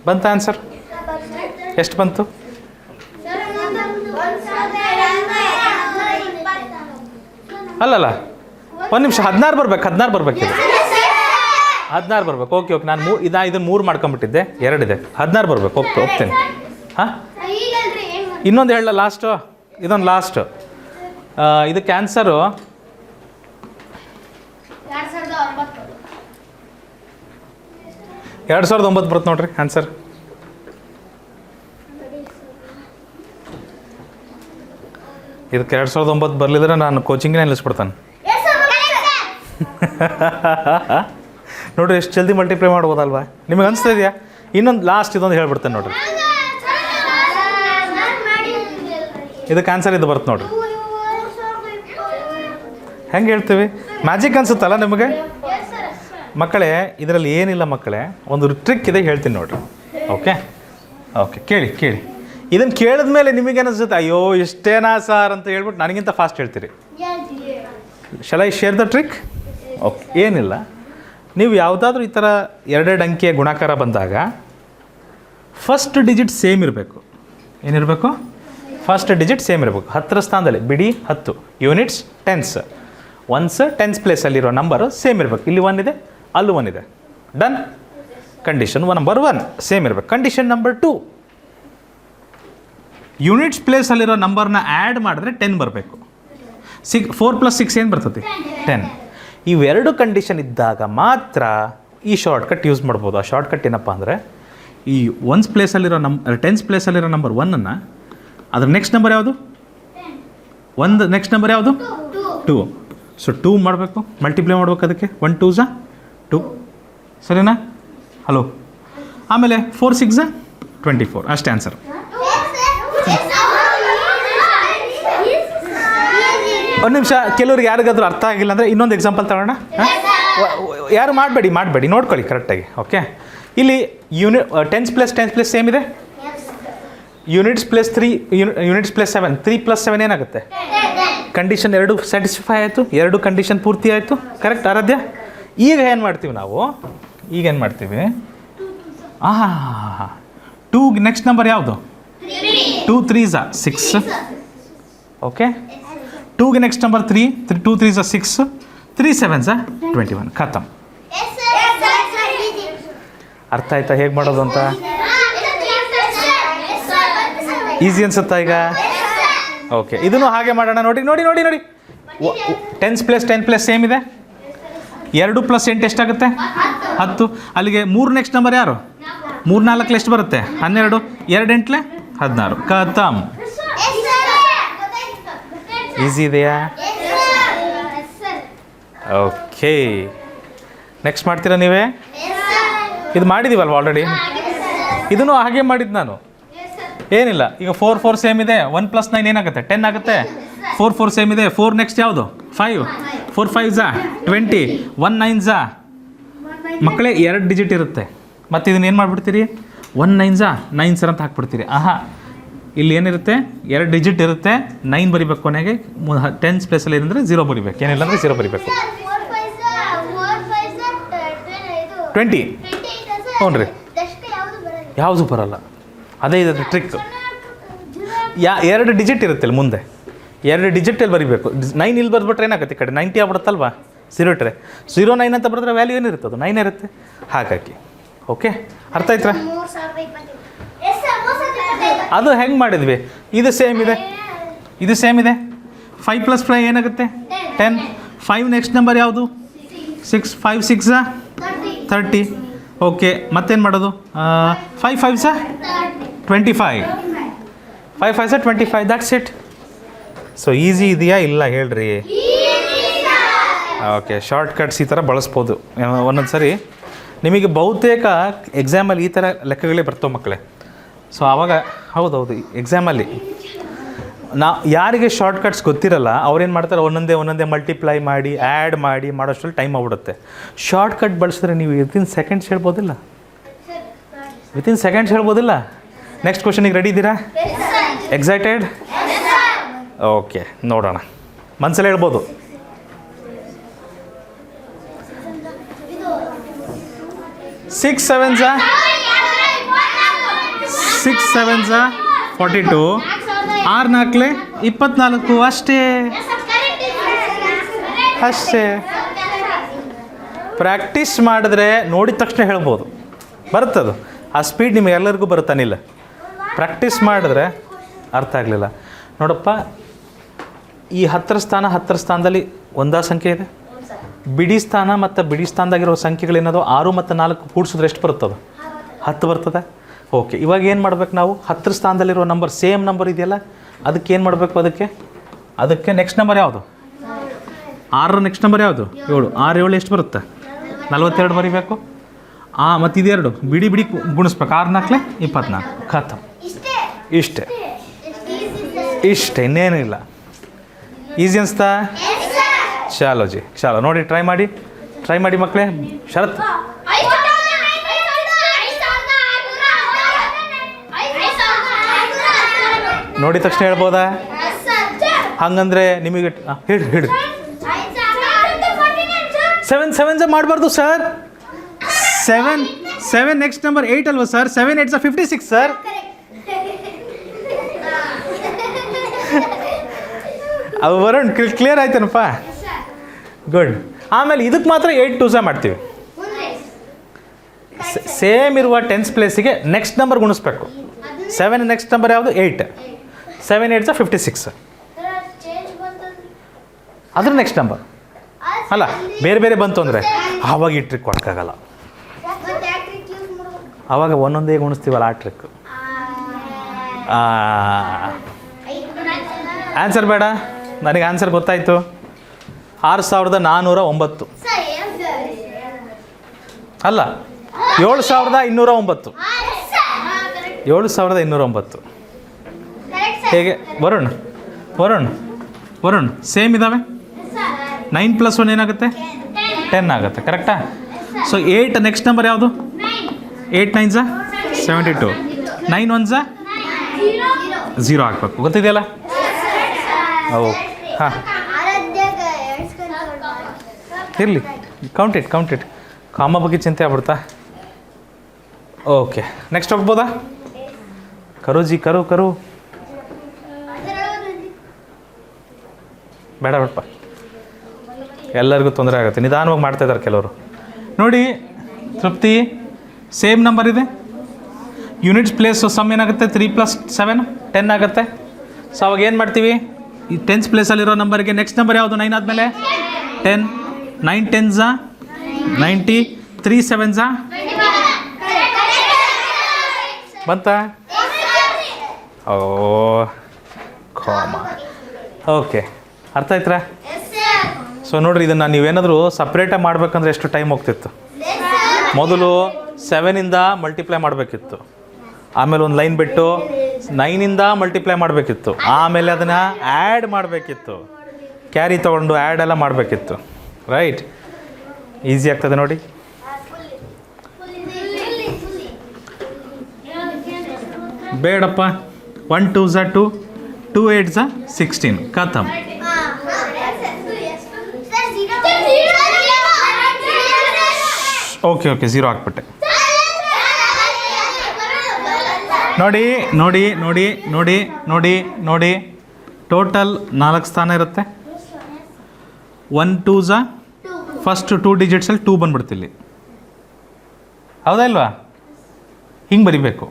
ಬಂತ ಆನ್ಸರ್? ಎಷ್ಟು ಬಂತು? ಅಲ್ಲಲ್ಲ, ಒಂದು ನಿಮಿಷ. 16 ಬರ್ಬೇಕು, 16 ಬರ್ಬೇಕಿದೆ. 16 ಬರ್ಬೇಕು. ಓಕೆ ಓಕೆ, ನಾನು ಇದನ್ನು 3 ಮಾಡ್ಕೊಂಬಿಟ್ಟಿದ್ದೆ, 2 ಇದೆ. 16 ಬರ್ಬೇಕು. ಹೋಗ್ತೇನೆ. ಹಾಂ, ಇನ್ನೊಂದು ಹೇಳಲ್ಲ ಲಾಸ್ಟು? ಇದೊಂದು ಲಾಸ್ಟು. ಇದಕ್ಕೆ ಆನ್ಸರು 2009 ಬರುತ್ತೆ ನೋಡ್ರಿ ಆನ್ಸರ್. ಇದಕ್ಕೆ 2009 ಬರಲಿದ್ರೆ ನಾನು ಕೋಚಿಂಗ್ನೇ ನಿಲ್ಲಿಸ್ಬಿಡ್ತಾನೆ. ನೋಡ್ರಿ ಎಷ್ಟು ಜಲ್ದಿ ಮಲ್ಟಿಪ್ಲೈ ಮಾಡ್ಬೋದಲ್ವಾ? ನಿಮಗೆ ಅನಿಸ್ತಾ ಇದೆಯಾ? ಇನ್ನೊಂದು ಲಾಸ್ಟ್ ಇದೊಂದು ಹೇಳ್ಬಿಡ್ತೇನೆ ನೋಡ್ರಿ. ಇದಕ್ಕೆ ಆನ್ಸರ್ ಇದು ಬರುತ್ತೆ ನೋಡ್ರಿ. ಹೆಂಗೆ ಹೇಳ್ತೀವಿ? ಮ್ಯಾಜಿಕ್ ಅನ್ಸುತ್ತಲ್ಲ ನಿಮಗೆ ಮಕ್ಕಳೇ? ಇದರಲ್ಲಿ ಏನಿಲ್ಲ ಮಕ್ಕಳೇ, ಒಂದು ಟ್ರಿಕ್ ಇದೆ, ಹೇಳ್ತೀನಿ ನೋಡ್ರಿ. ಓಕೆ ಓಕೆ, ಕೇಳಿ ಕೇಳಿ. ಇದನ್ನು ಕೇಳಿದ ಮೇಲೆ ನಿಮಗೇನು ಅನಿಸುತ್ತೆ? ಅಯ್ಯೋ ಇಷ್ಟೇನಾ ಸಾರ್ ಅಂತ ಹೇಳ್ಬಿಟ್ಟು ನನಗಿಂತ ಫಾಸ್ಟ್ ಹೇಳ್ತೀರಿ. Shall I share the trick? Okay, ಏನಿಲ್ಲ. ನೀವು ಯಾವುದಾದ್ರೂ ಈ ಥರ 2 ಅಂಕಿಯ ಗುಣಾಕಾರ ಬಂದಾಗ ಫಸ್ಟ್ ಡಿಜಿಟ್ ಸೇಮ್ ಇರಬೇಕು. ಏನಿರಬೇಕು? ಫಸ್ಟ್ ಡಿಜಿಟ್ ಸೇಮ್ ಇರಬೇಕು. 10ರ ಸ್ಥಾನದಲ್ಲಿ ಬಿಡಿ 10 ಯೂನಿಟ್ಸ್ ಟೆನ್ಸ್. ಒನ್ಸ್ ಟೆನ್ಸ್ ಪ್ಲೇಸಲ್ಲಿರೋ ನಂಬರು ಸೇಮ್ ಇರಬೇಕು. ಇಲ್ಲಿ 1 ಇದೆ, ಅಲ್ಲೂ 1 ಇದೆ. ಡನ್. ಕಂಡೀಷನ್ ನಂಬರ್ 1 ಸೇಮ್ ಇರಬೇಕು. ಕಂಡೀಷನ್ ನಂಬರ್ 2, ಯೂನಿಟ್ಸ್ ಪ್ಲೇಸಲ್ಲಿರೋ ನಂಬರ್ನ ಆ್ಯಡ್ ಮಾಡಿದ್ರೆ 10 ಬರಬೇಕು. 4 + 6 ಏನು ಬರ್ತದೆ? 10. ಇವೆರಡು ಕಂಡೀಷನ್ ಇದ್ದಾಗ ಮಾತ್ರ ಈ ಶಾರ್ಟ್ಕಟ್ ಯೂಸ್ ಮಾಡ್ಬೋದು. ಆ ಶಾರ್ಟ್ಕಟ್ ಏನಪ್ಪ ಅಂದರೆ, ಈ ಒನ್ಸ್ ಪ್ಲೇಸಲ್ಲಿರೋ ಟೆನ್ಸ್ ಪ್ಲೇಸಲ್ಲಿರೋ ನಂಬರ್ 1ಅನ್ನು ಅದ್ರ ನೆಕ್ಸ್ಟ್ ನಂಬರ್ ಯಾವುದು? 1 ನೆಕ್ಸ್ಟ್ ನಂಬರ್ ಯಾವುದು? 2. ಸೊ 2 ಮಾಡಬೇಕು, ಮಲ್ಟಿಪ್ಲೈ ಮಾಡ್ಬೇಕು. ಅದಕ್ಕೆ 1 2 2, ಸರಿನಾ? ಹಲೋ. ಆಮೇಲೆ 4 6 24. ಅಷ್ಟೇ ಆನ್ಸರ್. ಒಂದು ನಿಮಿಷ, ಕೆಲವ್ರಿಗೆ ಯಾರಿಗಾದ್ರೂ ಅರ್ಥ ಆಗಿಲ್ಲ ಅಂದರೆ ಇನ್ನೊಂದು ಎಕ್ಸಾಂಪಲ್ ತಗೋಣ. ಯಾರು ಮಾಡಬೇಡಿ ನೋಡ್ಕೊಳ್ಳಿ ಕರೆಕ್ಟಾಗಿ. ಓಕೆ, ಇಲ್ಲಿ ಟೆನ್ಸ್ ಪ್ಲಸ್ ಸೇಮ್ ಇದೆ. ಯೂನಿಟ್ಸ್ ಪ್ಲಸ್ 3 ಯೂನಿಟ್ಸ್ ಪ್ಲಸ್ 7 3 + 7 ಏನಾಗುತ್ತೆ? ಕಂಡೀಷನ್ 2 ಸ್ಯಾಟಿಸ್ಫೈ ಆಯಿತು, 2 ಕಂಡೀಷನ್ ಪೂರ್ತಿ ಆಯಿತು. ಕರೆಕ್ಟ್ ಆರಾಧ್ಯ? ಈಗ ಏನು ಮಾಡ್ತೀವಿ ನಾವು? ಈಗ ಏನು ಮಾಡ್ತೀವಿ? 2 ನೆಕ್ಸ್ಟ್ ನಂಬರ್ ಯಾವುದು? 2 3 6. ಓಕೆ, 2ಗೆ ನೆಕ್ಸ್ಟ್ ನಂಬರ್ 3 2 3 6 3 7 21. ಖತಮ್. ಅರ್ಥ ಆಯ್ತಾ ಹೇಗೆ ಮಾಡೋದು ಅಂತ? ಈಸಿ ಅನ್ಸುತ್ತಾ ಈಗ? ಓಕೆ, ಇದನ್ನು ಹಾಗೆ ಮಾಡೋಣ. ನೋಡಿ. ಟೆನ್ಸ್ ಪ್ಲಸ್ ಸೇಮ್ ಇದೆ. 2 + 8 ಎಷ್ಟಾಗುತ್ತೆ? 10. ಅಲ್ಲಿಗೆ 3 ನೆಕ್ಸ್ಟ್ ನಂಬರ್ ಯಾರು? 3 4 ಎಷ್ಟು ಬರುತ್ತೆ? 12. 2 8 16. ಖತಮ್. ಈಸಿ ಇದೆಯಾ? ಓಕೆ, ನೆಕ್ಸ್ಟ್ ಮಾಡ್ತೀರಾ ನೀವೇ? ಇದು ಮಾಡಿದ್ದೀವಲ್ವ ಆಲ್ರೆಡಿ? ಇದನ್ನು ಹಾಗೆ ಮಾಡಿದ್ದು ನಾನು. ಏನಿಲ್ಲ, ಈಗ 4 4 ಸೇಮ್ ಇದೆ. 1 + 9 ಏನಾಗುತ್ತೆ? 10 ಆಗುತ್ತೆ. 4 4 ಸೇಮ್ ಇದೆ. 4 ನೆಕ್ಸ್ಟ್ ಯಾವುದು? 5. 4 5 20. 1 9 ಮಕ್ಕಳೇ 2 ಡಿಜಿಟ್ ಇರುತ್ತೆ. ಮತ್ತು ಇದನ್ನ ಏನು ಮಾಡಿಬಿಡ್ತೀರಿ? 1 9 9 ಸರ್ ಅಂತ ಹಾಕ್ಬಿಡ್ತೀರಿ. ಇಲ್ಲಿ ಏನಿರುತ್ತೆ? 2 ಡಿಜಿಟ್ ಇರುತ್ತೆ. 9 ಬರಿಬೇಕು ಕೊನೆಗೆ. ಟೆನ್ಸ್ ಪ್ಲೇಸಲ್ಲಿ ಏನಂದರೆ 0 ಬರಿಬೇಕು. ಏನಿಲ್ಲ ಅಂದರೆ 0 ಬರಿಬೇಕು. 20. ಹ್ಞೂ ರೀ, ಯಾವುದು ಬರಲ್ಲ. ಅದೇ ಇದರ ಟ್ರಿಕ್. 2 ಡಿಜಿಟ್ ಇರುತ್ತೆ ಇಲ್ಲಿ ಮುಂದೆ. 2 ಡಿಜಿಟಲ್ಲಿ ಬರಿಬೇಕು. 9 ಇಲ್ಲಿ ಬರ್ಬಿಟ್ರೆ ಏನಾಗುತ್ತೆ? ಈ ಕಡೆ 90 ಆಗ್ಬಿಡುತ್ತಲ್ವಾ? 0 ಇಟ್ಟರೆ 0 9 ಅಂತ ಬರೆದ್ರೆ ವ್ಯಾಲ್ಯೂ ಏನಿರುತ್ತೆ? ಅದು 9 ಇರುತ್ತೆ. ಹಾಗಾಗಿ ಓಕೆ, ಅರ್ಥ ಆಯ್ತಾ? ಅದು ಹೆಂಗೆ ಮಾಡಿದ್ವಿ? ಇದು ಸೇಮ್ ಇದೆ. 5 + 5 ಏನಾಗುತ್ತೆ? 10. 5 ನೆಕ್ಸ್ಟ್ ನಂಬರ್ ಯಾವುದು? 6. 5 6 30. ಓಕೆ, ಮತ್ತೇನು ಮಾಡೋದು? 5 5 25. 5 5 25. That's it. ಸೊ ಈಸಿ ಇದೆಯಾ ಇಲ್ಲ ಹೇಳ್ರಿ? ಓಕೆ, ಶಾರ್ಟ್ಕಟ್ಸ್ ಈ ಥರ ಬಳಸ್ಬೋದು. ಒಂದೊಂದು ಸರಿ ನಿಮಗೆ ಬಹುತೇಕ ಎಕ್ಸಾಮಲ್ಲಿ ಈ ಥರ ಲೆಕ್ಕಗಳೇ ಬರ್ತವೆ ಮಕ್ಕಳೇ. ಸೊ ಆವಾಗ ಹೌದೌದು, ಎಕ್ಸಾಮಲ್ಲಿ ಯಾರಿಗೆ ಶಾರ್ಟ್ಕಟ್ಸ್ ಗೊತ್ತಿರಲ್ಲ ಅವ್ರೇನು ಮಾಡ್ತಾರೆ? ಒಂದೊಂದೇ ಮಲ್ಟಿಪ್ಲೈ ಮಾಡಿ ಆ್ಯಡ್ ಮಾಡಿ ಮಾಡೋಷ್ಟರಲ್ಲಿ ಟೈಮ್ ಆಗ್ಬಿಡುತ್ತೆ. ಶಾರ್ಟ್ಕಟ್ ಬಳಸಿದ್ರೆ ನೀವು ವಿತಿನ್ ಸೆಕೆಂಡ್ಸ್ ಹೇಳ್ಬೋದಿಲ್ಲ? ನೆಕ್ಸ್ಟ್ ಕ್ವಶನಿಗೆ ರೆಡಿ ಇದ್ದೀರಾ? ಎಕ್ಸೈಟೆಡ್? ಓಕೆ, ನೋಡೋಣ. ಮನಸ್ಸಲ್ಲಿ ಹೇಳ್ಬೋದು. 6 7 6 6 7 42, 6 4 24 ಅಷ್ಟೇ. ಅಷ್ಟೇ. ಪ್ರಾಕ್ಟೀಸ್ ಮಾಡಿದ್ರೆ ನೋಡಿದ ತಕ್ಷಣ ಹೇಳ್ಬೋದು, ಬರುತ್ತದು. ಆ ಸ್ಪೀಡ್ ನಿಮಗೆ ಎಲ್ಲರಿಗೂ ಬರುತ್ತಾನಿಲ್ಲ. ಪ್ರಾಕ್ಟೀಸ್ ಮಾಡಿದ್ರೆ ಅರ್ಥ ಆಗಲಿಲ್ಲ. ನೋಡಪ್ಪ, ಈ 10 ಸ್ಥಾನದಲ್ಲಿ ಒಂದೇ ಸಂಖ್ಯೆ ಇದೆ. ಬಿಡಿ ಸ್ಥಾನ ಮತ್ತು ಬಿಡಿ ಸ್ಥಾನದಾಗಿರೋ ಸಂಖ್ಯೆಗಳೇನದು 6 ಮತ್ತು 4 ಕೂಡಿಸಿದ್ರೆ ಎಷ್ಟು ಬರ್ತದೆ? 10 ಬರ್ತದೆ. ಓಕೆ, ಇವಾಗ ಏನು ಮಾಡ್ಬೇಕು ನಾವು? 10 ಸ್ಥಾನದಲ್ಲಿರೋ ನಂಬರ್ ಸೇಮ್ ನಂಬರ್ ಇದೆಯಲ್ಲ, ಅದಕ್ಕೆ ಏನು ಮಾಡಬೇಕು? ಅದಕ್ಕೆ ನೆಕ್ಸ್ಟ್ ನಂಬರ್ ಯಾವುದು? 6ರ ನೆಕ್ಸ್ಟ್ ನಂಬರ್ ಯಾವುದು? 7. 6 7 ಎಷ್ಟು ಬರುತ್ತೆ? 42 ಬರೀಬೇಕು. ಮತ್ತು ಇದೆರಡು ಬಿಡಿ ಗುಣಿಸ್ಬೇಕು. 6 4 24. ಖತಮ್. ಇಷ್ಟೇ, ಇನ್ನೇನು ಇಲ್ಲ. ಈಸಿ ಅನಿಸ್ತಾ? ಚಾಲೋ ಜಿ, ಚಾಲೋ. ನೋಡಿ, ಟ್ರೈ ಮಾಡಿ ಮಕ್ಕಳೇ. ಶರತ್, ನೋಡಿದ ತಕ್ಷಣ ಹೇಳ್ಬೋದಾ? ಹಂಗಂದ್ರೆ ನಿಮಗೆ ಹೇಳಿ 7 7 ಮಾಡಬಾರ್ದು ಸರ್. 7 ನೆಕ್ಸ್ಟ್ ನಂಬರ್ 8 ಅಲ್ವಾ ಸರ್? 7 8 56 ಸರ್. ಅವು ವರುಣ್ ಕ್ಲಿಯರ್ ಆಯ್ತೇನಪ್ಪ? ಗುಡ್. ಆಮೇಲೆ ಇದಕ್ಕೆ ಮಾತ್ರ 8 2 ಮಾಡ್ತೀವಿ. ಸೇಮ್ ಇರುವ 10th ಪ್ಲೇಸಿಗೆ ನೆಕ್ಸ್ಟ್ ನಂಬರ್ ಗುಣಿಸ್ಬೇಕು. 7 ನೆಕ್ಸ್ಟ್ ನಂಬರ್ ಯಾವುದು? 8. 7 8 56. ಅದ್ರ ನೆಕ್ಸ್ಟ್ ನಂಬರ್ ಅಲ್ಲ, ಬೇರೆ ಬಂತು ಅಂದರೆ ಆವಾಗ ಈ ಟ್ರಿಕ್ ಕೊಡೋಕ್ಕಾಗಲ್ಲ. ಆವಾಗ ಒಂದೊಂದೇ ಗುಣಿಸ್ತೀವಲ್ಲ, ಆ ಟ್ರಿಕ್. ಆನ್ಸರ್ ಬೇಡ, ನನಗೆ ಆನ್ಸರ್ ಗೊತ್ತಾಯಿತು. 6409 ಅಲ್ಲ, 7209. 7209 ಹೇಗೆ? ವರುಣ್ ಸೇಮ್ ಇದ್ದಾವೆ. 9 + 1 ಏನಾಗುತ್ತೆ? 10 ಆಗುತ್ತೆ. ಕರೆಕ್ಟಾ? ಸೊ 8 ನೆಕ್ಸ್ಟ್ ನಂಬರ್ ಯಾವುದು? 8 9 72. 9 1 0 ಹಾಕ್ಬೇಕು. ಗೊತ್ತಿದೆಯಲ್ಲ? ಓಕೆ, ಹಾಂ, ಇರಲಿ. Count it. ಕಾಮ ಬಗ್ಗೆ ಚಿಂತೆ ಆಗ್ಬಿಡ್ತಾ? Okay, next ಹೋಗ್ಬೋದಾ? ಕರು ಬೇಡಪ್ಪ, ಎಲ್ಲರಿಗೂ ತೊಂದರೆ ಆಗುತ್ತೆ. ನಿಧಾನವಾಗಿ ಮಾಡ್ತಾಯಿದ್ದಾರೆ ಕೆಲವರು. ನೋಡಿ ತೃಪ್ತಿ, ಸೇಮ್ ನಂಬರ್ ಇದೆ. ಯೂನಿಟ್ಸ್ ಪ್ಲೇಸ್ ಸಮ್ ಏನಾಗುತ್ತೆ? 3 + 7 10 ಆಗುತ್ತೆ. ಸೊ ಅವಾಗ ಏನು ಮಾಡ್ತೀವಿ? ಈ 10th ಪ್ಲೇಸಲ್ಲಿರೋ ನಂಬರ್ಗೆ ನೆಕ್ಸ್ಟ್ ನಂಬರ್ ಯಾವುದು? 9 ಆದಮೇಲೆ 10. 9 10 90. 3 7 ಬಂತಾ? ಓ ಕಾಮ. ಓಕೆ, ಅರ್ಥ ಆಯ್ತಾ? ಸೊ ನೋಡಿರಿ, ಇದನ್ನು ನೀವೇನಾದರೂ ಸಪ್ರೇಟಾಗಿ ಮಾಡ್ಬೇಕಂದ್ರೆ ಎಷ್ಟು ಟೈಮ್ ಹೋಗ್ತಿತ್ತು? ಮೊದಲು 7ಇಂದ ಮಲ್ಟಿಪ್ಲೈ ಮಾಡಬೇಕಿತ್ತು. ಆಮೇಲೆ ಒಂದು ಲೈನ್ ಬಿಟ್ಟು 9ಇಂದ ಮಲ್ಟಿಪ್ಲೈ ಮಾಡಬೇಕಿತ್ತು. ಆಮೇಲೆ ಅದನ್ನು ಆ್ಯಡ್ ಮಾಡಬೇಕಿತ್ತು. ಕ್ಯಾರಿ ತೊಗೊಂಡು ಆ್ಯಡ್ ಎಲ್ಲ ಮಾಡಬೇಕಿತ್ತು. ರೈಟ್? ಈಸಿ ಆಗ್ತದೆ ನೋಡಿ. ಬೇಡಪ್ಪ. 1 2 2, 2 8 16. ಖತಮ್. ಓಕೆ 0 ಹಾಕ್ಬಿಟ್ಟೆ. ನೋಡಿ ಟೋಟಲ್ 4 ಸ್ಥಾನ ಇರುತ್ತೆ. 1 2 ಫಸ್ಟ್ 2 ಡಿಜಿಟ್ಸಲ್ಲಿ 2 ಬಂದ್ಬಿಡ್ತಿಲ್ಲಿ. ಹೌದಾ ಇಲ್ವಾ? ಹಿಂಗೆ ಬರಿಬೇಕು.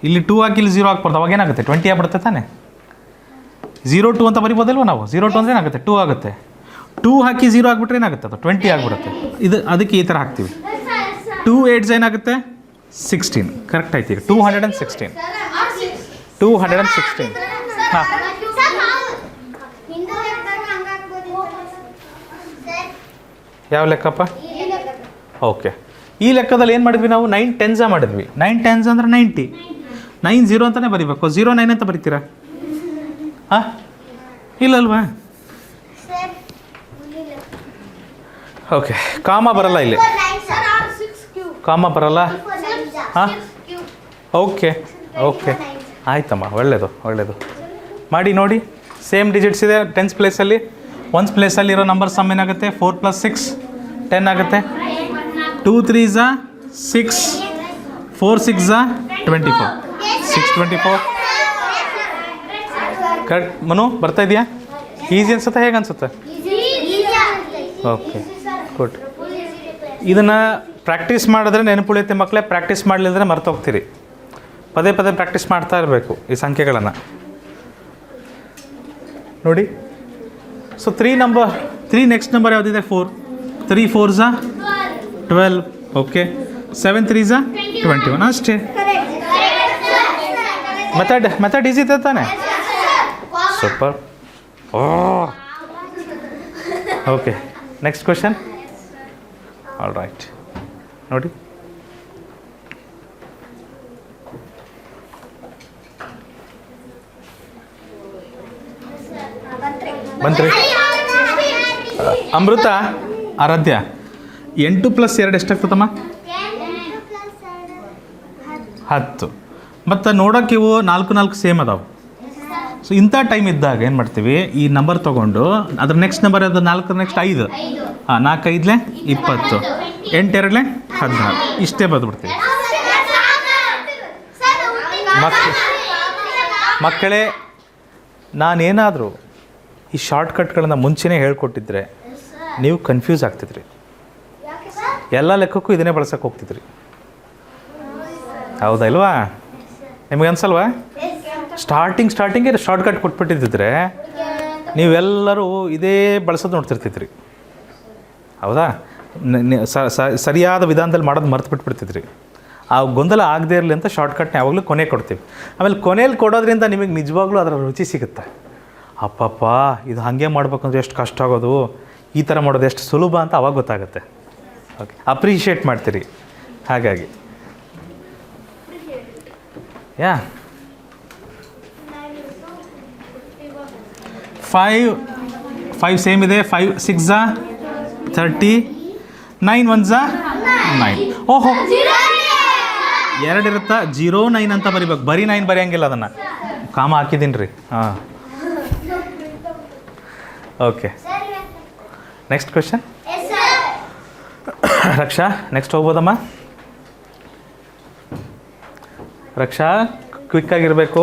ಇಲ್ಲಿ 2 ಹಾಕಿ ಇಲ್ಲಿ 0 ಹಾಕ್ಬಾರ್ದು. ಅವಾಗ ಏನಾಗುತ್ತೆ? 20 ಆಗ್ಬಿಡುತ್ತೆ ತಾನೆ. 0 2 ಅಂತ ಬರಿಬೋದಲ್ವ ನಾವು? 0 2 ಅಂದರೆ ಏನಾಗುತ್ತೆ? 2 ಆಗುತ್ತೆ. 2 ಹಾಕಿ 0 ಆಗಿಬಿಟ್ರೆ ಏನಾಗುತ್ತೆ? ಅದು 20 ಆಗಿಬಿಡುತ್ತೆ. ಅದಕ್ಕೆ ಈ ಥರ ಹಾಕ್ತೀವಿ. 2 8 ಏನಾಗುತ್ತೆ? 16. ಕರೆಕ್ಟ್ ಆಯ್ತು. ಈಗ 216. ಹಾಂ, ಯಾವ ಲೆಕ್ಕಪ್ಪ? ಓಕೆ, ಈ ಲೆಕ್ಕದಲ್ಲಿ ಏನು ಮಾಡಿದ್ವಿ ನಾವು? 9 10 ಮಾಡಿದ್ವಿ. 9 10 ಅಂದರೆ 90. 9 0 ಅಂತಲೇ ಬರೀಬೇಕು. 0 9 ಅಂತ ಬರೀತೀರಾ? ಹಾಂ, ಇಲ್ಲಲ್ವಾ? ಓಕೆ, ಕಾಮ ಬರಲ್ಲ ಇಲ್ಲಿ. ಕಾಮ ಬರಲ್ಲ. ಹಾಂ, ಓಕೆ ಆಯ್ತಮ್ಮ, ಒಳ್ಳೆಯದು ಮಾಡಿ ನೋಡಿ. ಸೇಮ್ ಡಿಜಿಟ್ಸ್ ಇದೆ 10th ಪ್ಲೇಸಲ್ಲಿ. 1st ಪ್ಲೇಸಲ್ಲಿರೋ ನಂಬರ್ ಸಮ್ ಏನಾಗುತ್ತೆ? 4 + 6 10 ಆಗುತ್ತೆ. 2 3 6, 4 6 24. 624. ಕರೆಕ್ಟ್ ಮನು ಬರ್ತಾ ಇದೆಯಾ? ಈಸಿ ಅನ್ಸುತ್ತಾ ಹೇಗೆ ಅನ್ಸುತ್ತೆ? Okay good. ಇದನ್ನು ಪ್ರಾಕ್ಟೀಸ್ ಮಾಡಿದ್ರೆ ನೆನಪುಳಿಯುತ್ತೆ ಮಕ್ಕಳೇ. ಪ್ರಾಕ್ಟೀಸ್ ಮಾಡಲಿಲ್ಲದ್ರೆ ಮರ್ತೋಗ್ತೀರಿ. ಪದೇ ಪದೇ ಪ್ರಾಕ್ಟೀಸ್ ಮಾಡ್ತಾ ಇರಬೇಕು ಈ ಸಂಖ್ಯೆಗಳನ್ನು. ನೋಡಿ, ಸೊ 3 ನೆಕ್ಸ್ಟ್ ನಂಬರ್ ಯಾವುದಿದೆ? 4. 3 4s 12. ಓಕೆ. 7 3s 21. ಅಷ್ಟೇ. ಮೆಥಡ್ ಈಸಿ ಇದೆ ತಾನೆ? Super. Okay, next question. All right, ನೋಡಿ. ಬಂತ್ರಿ ಅಮೃತ, ಆರಾಧ್ಯ, 8 + 2 ಎಷ್ಟಾಗ್ತದಮ್ಮ? 10. ಮತ್ತು ನೋಡೋಕೆ ಇವು 4 ಸೇಮ್ ಅದಾವೆ. ಸೊ ಇಂಥ ಟೈಮ್ ಇದ್ದಾಗ ಏನು ಮಾಡ್ತೀವಿ, ಈ ನಂಬರ್ ತೊಗೊಂಡು ಅದ್ರ ನೆಕ್ಸ್ಟ್ ನಂಬರ್ ಅದು 4 ನೆಕ್ಸ್ಟ್ 5. 4 5 20, 8 2 16. ಇಷ್ಟೇ ಬರೆದ್ಬಿಡ್ತೀವಿ. ಮಕ್ಕಳೇ, ನಾನೇನಾದರೂ ಈ ಶಾರ್ಟ್ಕಟ್ಗಳನ್ನು ಮುಂಚೆನೇ ಹೇಳ್ಕೊಟ್ಟಿದ್ರೆ ನೀವು ಕನ್ಫ್ಯೂಸ್ ಆಗ್ತಿದ್ರಿ. ಎಲ್ಲ ಲೆಕ್ಕಕ್ಕೂ ಇದನ್ನೇ ಬಳಸೋಕೆ ಹೋಗ್ತಿದ್ರಿ. ಹೌದಾ ಇಲ್ವಾ? ನಿಮಗೆ ಅನ್ಸಲ್ವಾ? ಸ್ಟಾರ್ಟಿಂಗ್ಗೆ ಶಾರ್ಟ್ಕಟ್ ಕೊಟ್ಬಿಟ್ಟಿದ್ದರೆ ನೀವೆಲ್ಲರೂ ಇದೇ ಬಳಸೋದು ನೋಡ್ತಿರ್ತಿದ್ರಿ. ಹೌದಾ? ಸರಿಯಾದ ವಿಧಾನದಲ್ಲಿ ಮಾಡೋದು ಮರ್ತು ಬಿಟ್ಬಿಡ್ತಿದ್ರಿ. ಆ ಗೊಂದಲ ಆಗದೇ ಇರಲಿ ಅಂತ ಶಾರ್ಟ್ಕಟ್ನ ಯಾವಾಗಲೂ ಕೊನೆ ಕೊಡ್ತೀವಿ. ಆಮೇಲೆ ಕೊನೆಯಲ್ಲಿ ಕೊಡೋದ್ರಿಂದ ನಿಮಗೆ ನಿಜವಾಗ್ಲೂ ಅದರ ರುಚಿ ಸಿಗುತ್ತೆ. ಅಪ್ಪಪ್ಪ, ಇದು ಹಾಗೆ ಮಾಡ್ಬೇಕಂದ್ರೆ ಎಷ್ಟು ಕಷ್ಟ ಆಗೋದು, ಈ ಥರ ಮಾಡೋದು ಎಷ್ಟು ಸುಲಭ ಅಂತ ಅವಾಗ ಗೊತ್ತಾಗುತ್ತೆ. ಓಕೆ, ಅಪ್ರಿಷಿಯೇಟ್ ಮಾಡ್ತೀರಿ. ಹಾಗಾಗಿ ಯಾ 5 ಸೇಮ್ ಇದೆ. 5 6 30, 9 1 9. ಓಹೋ, 2 ಇರುತ್ತಾ? 0 9 ಅಂತ ಬರಿಬೇಕು. ಬರೀ 9 ಬರೆಯಂಗಿಲ್ಲ, ಅದನ್ನು ಕಾಮ ಹಾಕಿದ್ದೀನಿ ರೀ. ಹಾಂ, okay. Next question. Raksha, next ಹೋಗ್ಬೋದಮ್ಮ? ರಕ್ಷಾ, ಕ್ವಿಕ್ಕಾಗಿರಬೇಕು.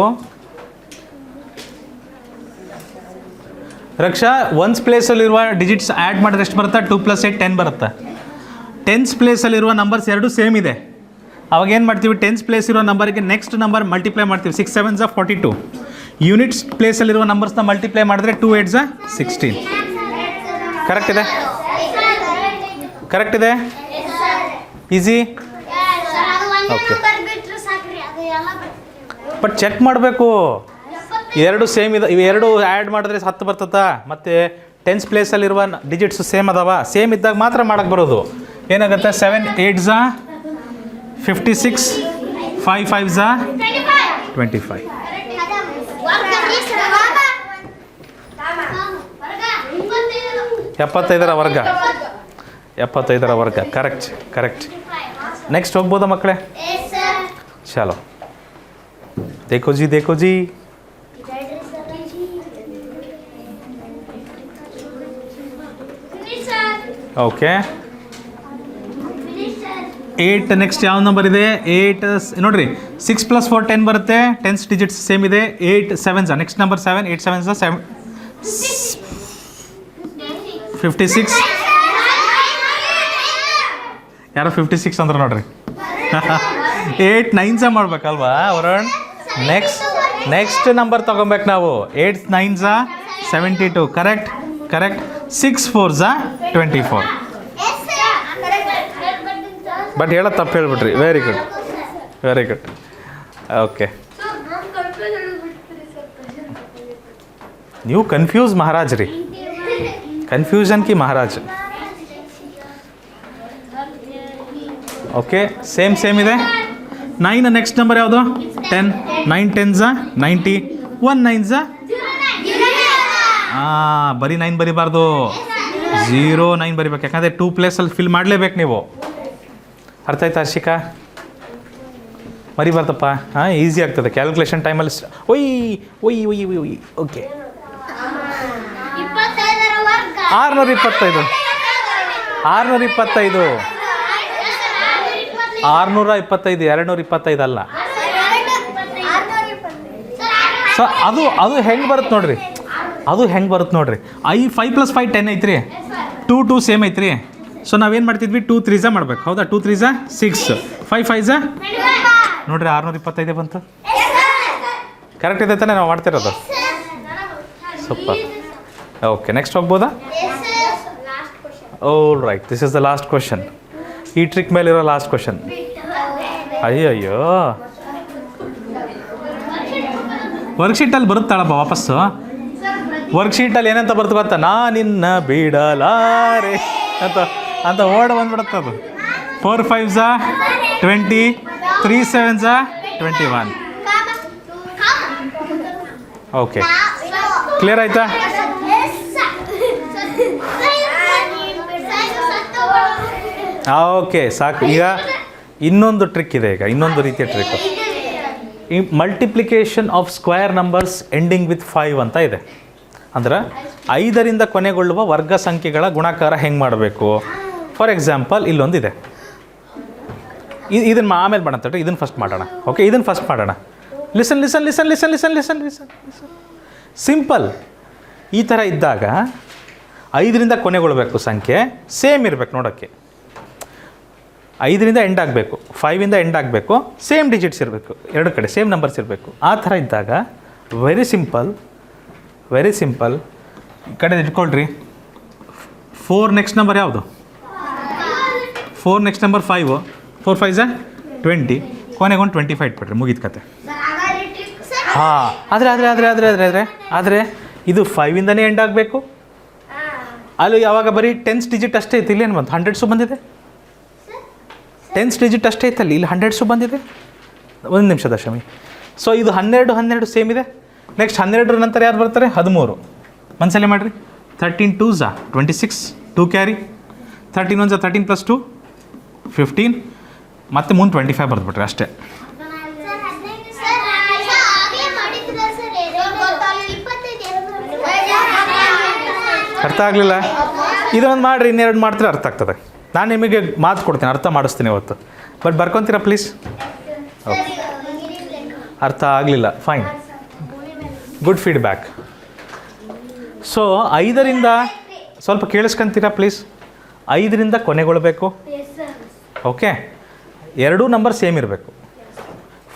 ರಕ್ಷಾ, 1s ಪ್ಲೇಸಲ್ಲಿರುವ ಡಿಜಿಟ್ಸ್ ಆ್ಯಡ್ ಮಾಡಿದ್ರೆ ಎಷ್ಟು ಬರುತ್ತೆ? 2 + 8 10 ಬರುತ್ತೆ. 10s ಪ್ಲೇಸಲ್ಲಿರುವ ನಂಬರ್ಸ್ ಎರಡು ಸೇಮ್ ಇದೆ. ಅವಾಗ ಏನು ಮಾಡ್ತೀವಿ? 10s ಪ್ಲೇಸ್ ಇರೋ ನಂಬರಿಗೆ ನೆಕ್ಸ್ಟ್ ನಂಬರ್ ಮಲ್ಟಿಪ್ಲೈ ಮಾಡ್ತೀವಿ. 6 7s 42. ಯೂನಿಟ್ಸ್ ಪ್ಲೇಸಲ್ಲಿರುವ ನಂಬರ್ಸ್ನ ಮಲ್ಟಿಪ್ಲೈ ಮಾಡಿದ್ರೆ 2 8s 16. ಕರೆಕ್ಟ್ ಇದೆ? ಕರೆಕ್ಟ್ ಇದೆ? ಈಸಿ. ಓಕೆ, ಬಟ್ ಚೆಕ್ ಮಾಡಬೇಕು. ಎರಡು ಸೇಮ್ ಇದೆ, ಇವೆರಡು ಆ್ಯಡ್ ಮಾಡಿದ್ರೆ 10 ಬರ್ತದಾ? ಮತ್ತು 10s ಪ್ಲೇಸಲ್ಲಿರುವ ಡಿಜಿಟ್ಸ್ ಸೇಮ್ ಅದಾವ? ಸೇಮ್ ಇದ್ದಾಗ ಮಾತ್ರ ಮಾಡೋಕ್ಕೆ ಬರೋದು. ಏನಾಗುತ್ತೆ? 7 8s 56, 5 5s 25. 75ರ ವರ್ಗ. 75ರ ವರ್ಗ. ಕರೆಕ್ಟ್. ನೆಕ್ಸ್ಟ್ ಹೋಗ್ಬೋದಾ ಮಕ್ಕಳೇ? ಚಲೋ, देखो जी. ಓಕೆ, 8 ನೆಕ್ಸ್ಟ್ ಯಾವ ನಂಬರ್ ಇದೆ? 8 ನೋಡಿರಿ. 6 + 4 10 ಬರುತ್ತೆ. 10s ಡಿಜಿಟ್ಸ್ ಸೇಮ್ ಇದೆ. 8 7s ನೆಕ್ಸ್ಟ್ ನಂಬರ್ 7. 8 7s 7 56. ಯಾರೋ 56 ಅಂದ್ರೆ ನೋಡ್ರಿ. 8 9s ಮಾಡ್ಬೇಕಲ್ವಾ ವರುಣ್? ನೆಕ್ಸ್ಟ್ ನಂಬರ್ ತೊಗೊಬೇಕು ನಾವು. 8 9s 72. ಕರೆಕ್ಟ್. 6 4s 24. ಬಟ್ ಹೇಳೋದು ತಪ್ಪು ಹೇಳ್ಬಿಟ್ರಿ. Very good. ಓಕೆ, ನೀವು ಕನ್ಫ್ಯೂಸ್ ಮಹಾರಾಜ್ ರೀ. ಕನ್ಫ್ಯೂಷನ್ ಕಿ ಮಹಾರಾಜ್. ಓಕೆ, ಸೇಮ್ ಇದೆ. 9 ನೆಕ್ಸ್ಟ್ ನಂಬರ್ ಯಾವುದು? 10. 9 10s 90. 1 9s ಬರೀ 9 ಬರಿಬಾರ್ದು, 0 9 ಬರಿಬೇಕು. ಯಾಕಂದರೆ 2 ಪ್ಲೇಸಲ್ಲಿ ಫಿಲ್ ಮಾಡಲೇಬೇಕು ನೀವು. ಅರ್ಥ ಆಯ್ತಾ ಹರ್ಷಿಕಾ? ಮರಿಬಾರ್ದಪ್ಪ. ಈಸಿ ಆಗ್ತದೆ ಕ್ಯಾಲ್ಕುಲೇಷನ್ ಟೈಮಲ್ಲಿ. ಒಯ್. ಓಕೆ, 625. 625 225 ಅಲ್ಲ. ಸೊ ಅದು ಹೆಂಗೆ ಬರುತ್ತೆ ನೋಡ್ರಿ, ಅದು ಹೆಂಗೆ ಬರುತ್ತೆ ನೋಡ್ರಿ. 5 + 5 10 ಐತ್ರಿ, 2 2 ಸೇಮ್ ಐತ್ರಿ. ಸೊ ನಾವೇನು ಮಾಡ್ತಿದ್ವಿ, 2 3 ಮಾಡ್ಬೇಕು, ಹೌದಾ? 2 3 6, 5 5 ನೋಡ್ರಿ 625 ಬಂತು. ಕರೆಕ್ಟ್ ಇದೆ ತಾನೇ ನಾವು ಮಾಡ್ತಿರೋದು? ಸೂಪರ್. ಓಕೆ, ನೆಕ್ಸ್ಟ್ ಹೋಗ್ಬೋದಾ? All right, this is the last question. ಈ ಟ್ರಿಕ್ ಮೇಲಿರೋ ಲಾಸ್ಟ್ ಕ್ವಶನ್. ಅಯ್ಯಯ್ಯೋ, ವರ್ಕ್ಶೀಟಲ್ಲಿ ಬರುತ್ತಾಳಪ್ಪ ವಾಪಸ್ಸು. ವರ್ಕ್ಶೀಟಲ್ಲಿ ಏನಂತ ಬರ್ತು ಗೊತ್ತಾ? ನಾ ನಿನ್ನ ಬಿಡಲಾರೆ ಅಂತ ಓಡ್ ಬಂದ್ಬಿಡುತ್ತೆ ಅದು. 4 5 20, 3 7 21. ಓಕೆ, ಕ್ಲಿಯರ್ ಆಯ್ತಾ? ಓಕೆ, ಸಾಕು. ಈಗ ಇನ್ನೊಂದು ಟ್ರಿಕ್ ಇದೆ, ಇನ್ನೊಂದು ರೀತಿಯ ಟ್ರಿಕ್. ಈ multiplication of square numbers ending with 5 ಅಂತ ಇದೆ. ಅಂದ್ರೆ 5ರಿಂದ ಕೊನೆಗೊಳ್ಳುವ ವರ್ಗ ಸಂಖ್ಯೆಗಳ ಗುಣಾಕಾರ ಹೆಂಗೆ ಮಾಡಬೇಕು. ಫಾರ್ ಎಕ್ಸಾಂಪಲ್ ಇಲ್ಲೊಂದಿದೆ, ಇದನ್ನು ಆಮೇಲೆ ಮಾಡೋಣ, ಇದನ್ನು ಫಸ್ಟ್ ಮಾಡೋಣ. ಓಕೆ, ಇದನ್ನು ಫಸ್ಟ್ ಮಾಡೋಣ. Listen listen listen listen listen listen listen listen. Simple. ಈ ಥರ ಇದ್ದಾಗ 5ರಿಂದ ಕೊನೆಗೊಳ್ಬೇಕು ಸಂಖ್ಯೆ, ಸೇಮ್ ಇರಬೇಕು ನೋಡೋಕ್ಕೆ. 5ರಿಂದ ಎಂಡ್ ಆಗಬೇಕು, 5ಇಂದ ಎಂಡ್ ಆಗಬೇಕು, ಸೇಮ್ ಡಿಜಿಟ್ಸ್ ಇರಬೇಕು, ಎರಡು ಕಡೆ ಸೇಮ್ ನಂಬರ್ಸ್ ಇರಬೇಕು. ಆ ಥರ ಇದ್ದಾಗ ವೆರಿ ಸಿಂಪಲ್, ವೆರಿ ಸಿಂಪಲ್. ಈ ಕಡೆ ಇಟ್ಕೊಳ್ರಿ. 4 ನೆಕ್ಸ್ಟ್ ನಂಬರ್ ಯಾವುದು? 4 ನೆಕ್ಸ್ಟ್ ನಂಬರ್ 5. 4 5 20, ಕೊನೆಗೊಂದು 25 ಇಟ್ಬಿಟ್ರಿ, ಮುಗಿದ ಕತೆ. ಹಾಂ, ಆದರೆ ಇದು 5ಇಂದನೇ ಎಂಡ್ ಆಗಬೇಕು. ಅಲ್ಲಿ ಯಾವಾಗ ಬರೀ 10th ಡಿಜಿಟ್ ಅಷ್ಟೇ ಐತಿ, ಇಲ್ಲೇನು ಬಂತು? 100s ಬಂದಿದೆ. 10th ಡಿಜಿಟ್ ಅಷ್ಟೇ ಐತಲ್ಲಿ, ಇಲ್ಲಿ 100s ಬಂದಿದೆ. ಒಂದು ನಿಮಿಷ ದಶಮಿ. ಸೊ ಇದು 12 ಸೇಮ್ ಇದೆ. ನೆಕ್ಸ್ಟ್ 12 ನಂತರ ಯಾರು ಬರ್ತಾರೆ? 13. ಒಂದ್ಸಲ ಮಾಡಿರಿ. 13 2 26, 2 ಕ್ಯಾರಿ. 13 1 13 + 2 15, ಮತ್ತೆ ಮುಂದೆ 25 ಬರೆದ್ಬಿಟ್ರಿ ಅಷ್ಟೇ. ಅರ್ಥ ಆಗಲಿಲ್ಲ? ಇದೊಂದು ಮಾಡಿರಿ, ಇನ್ನೆರಡು ಮಾಡ್ತೀರ ಅರ್ಥ ಆಗ್ತದೆ. ನಾನು ನಿಮಗೆ ಮಾತು ಕೊಡ್ತೀನಿ, ಅರ್ಥ ಮಾಡಿಸ್ತೀನಿ ಇವತ್ತು. But ಬರ್ಕೊತೀರಾ please? ಓಕೆ, ಅರ್ಥ ಆಗಲಿಲ್ಲ, ಫೈನ್, ಗುಡ್ ಫೀಡ್ಬ್ಯಾಕ್. ಸೊ 5ರಿಂದ ಸ್ವಲ್ಪ ಕೇಳಿಸ್ಕೊಂತೀರಾ ಪ್ಲೀಸ್? 5ರಿಂದ ಕೊನೆಗೊಳ್ಬೇಕು. ಓಕೆ, ಎರಡೂ ನಂಬರ್ ಸೇಮ್ ಇರಬೇಕು.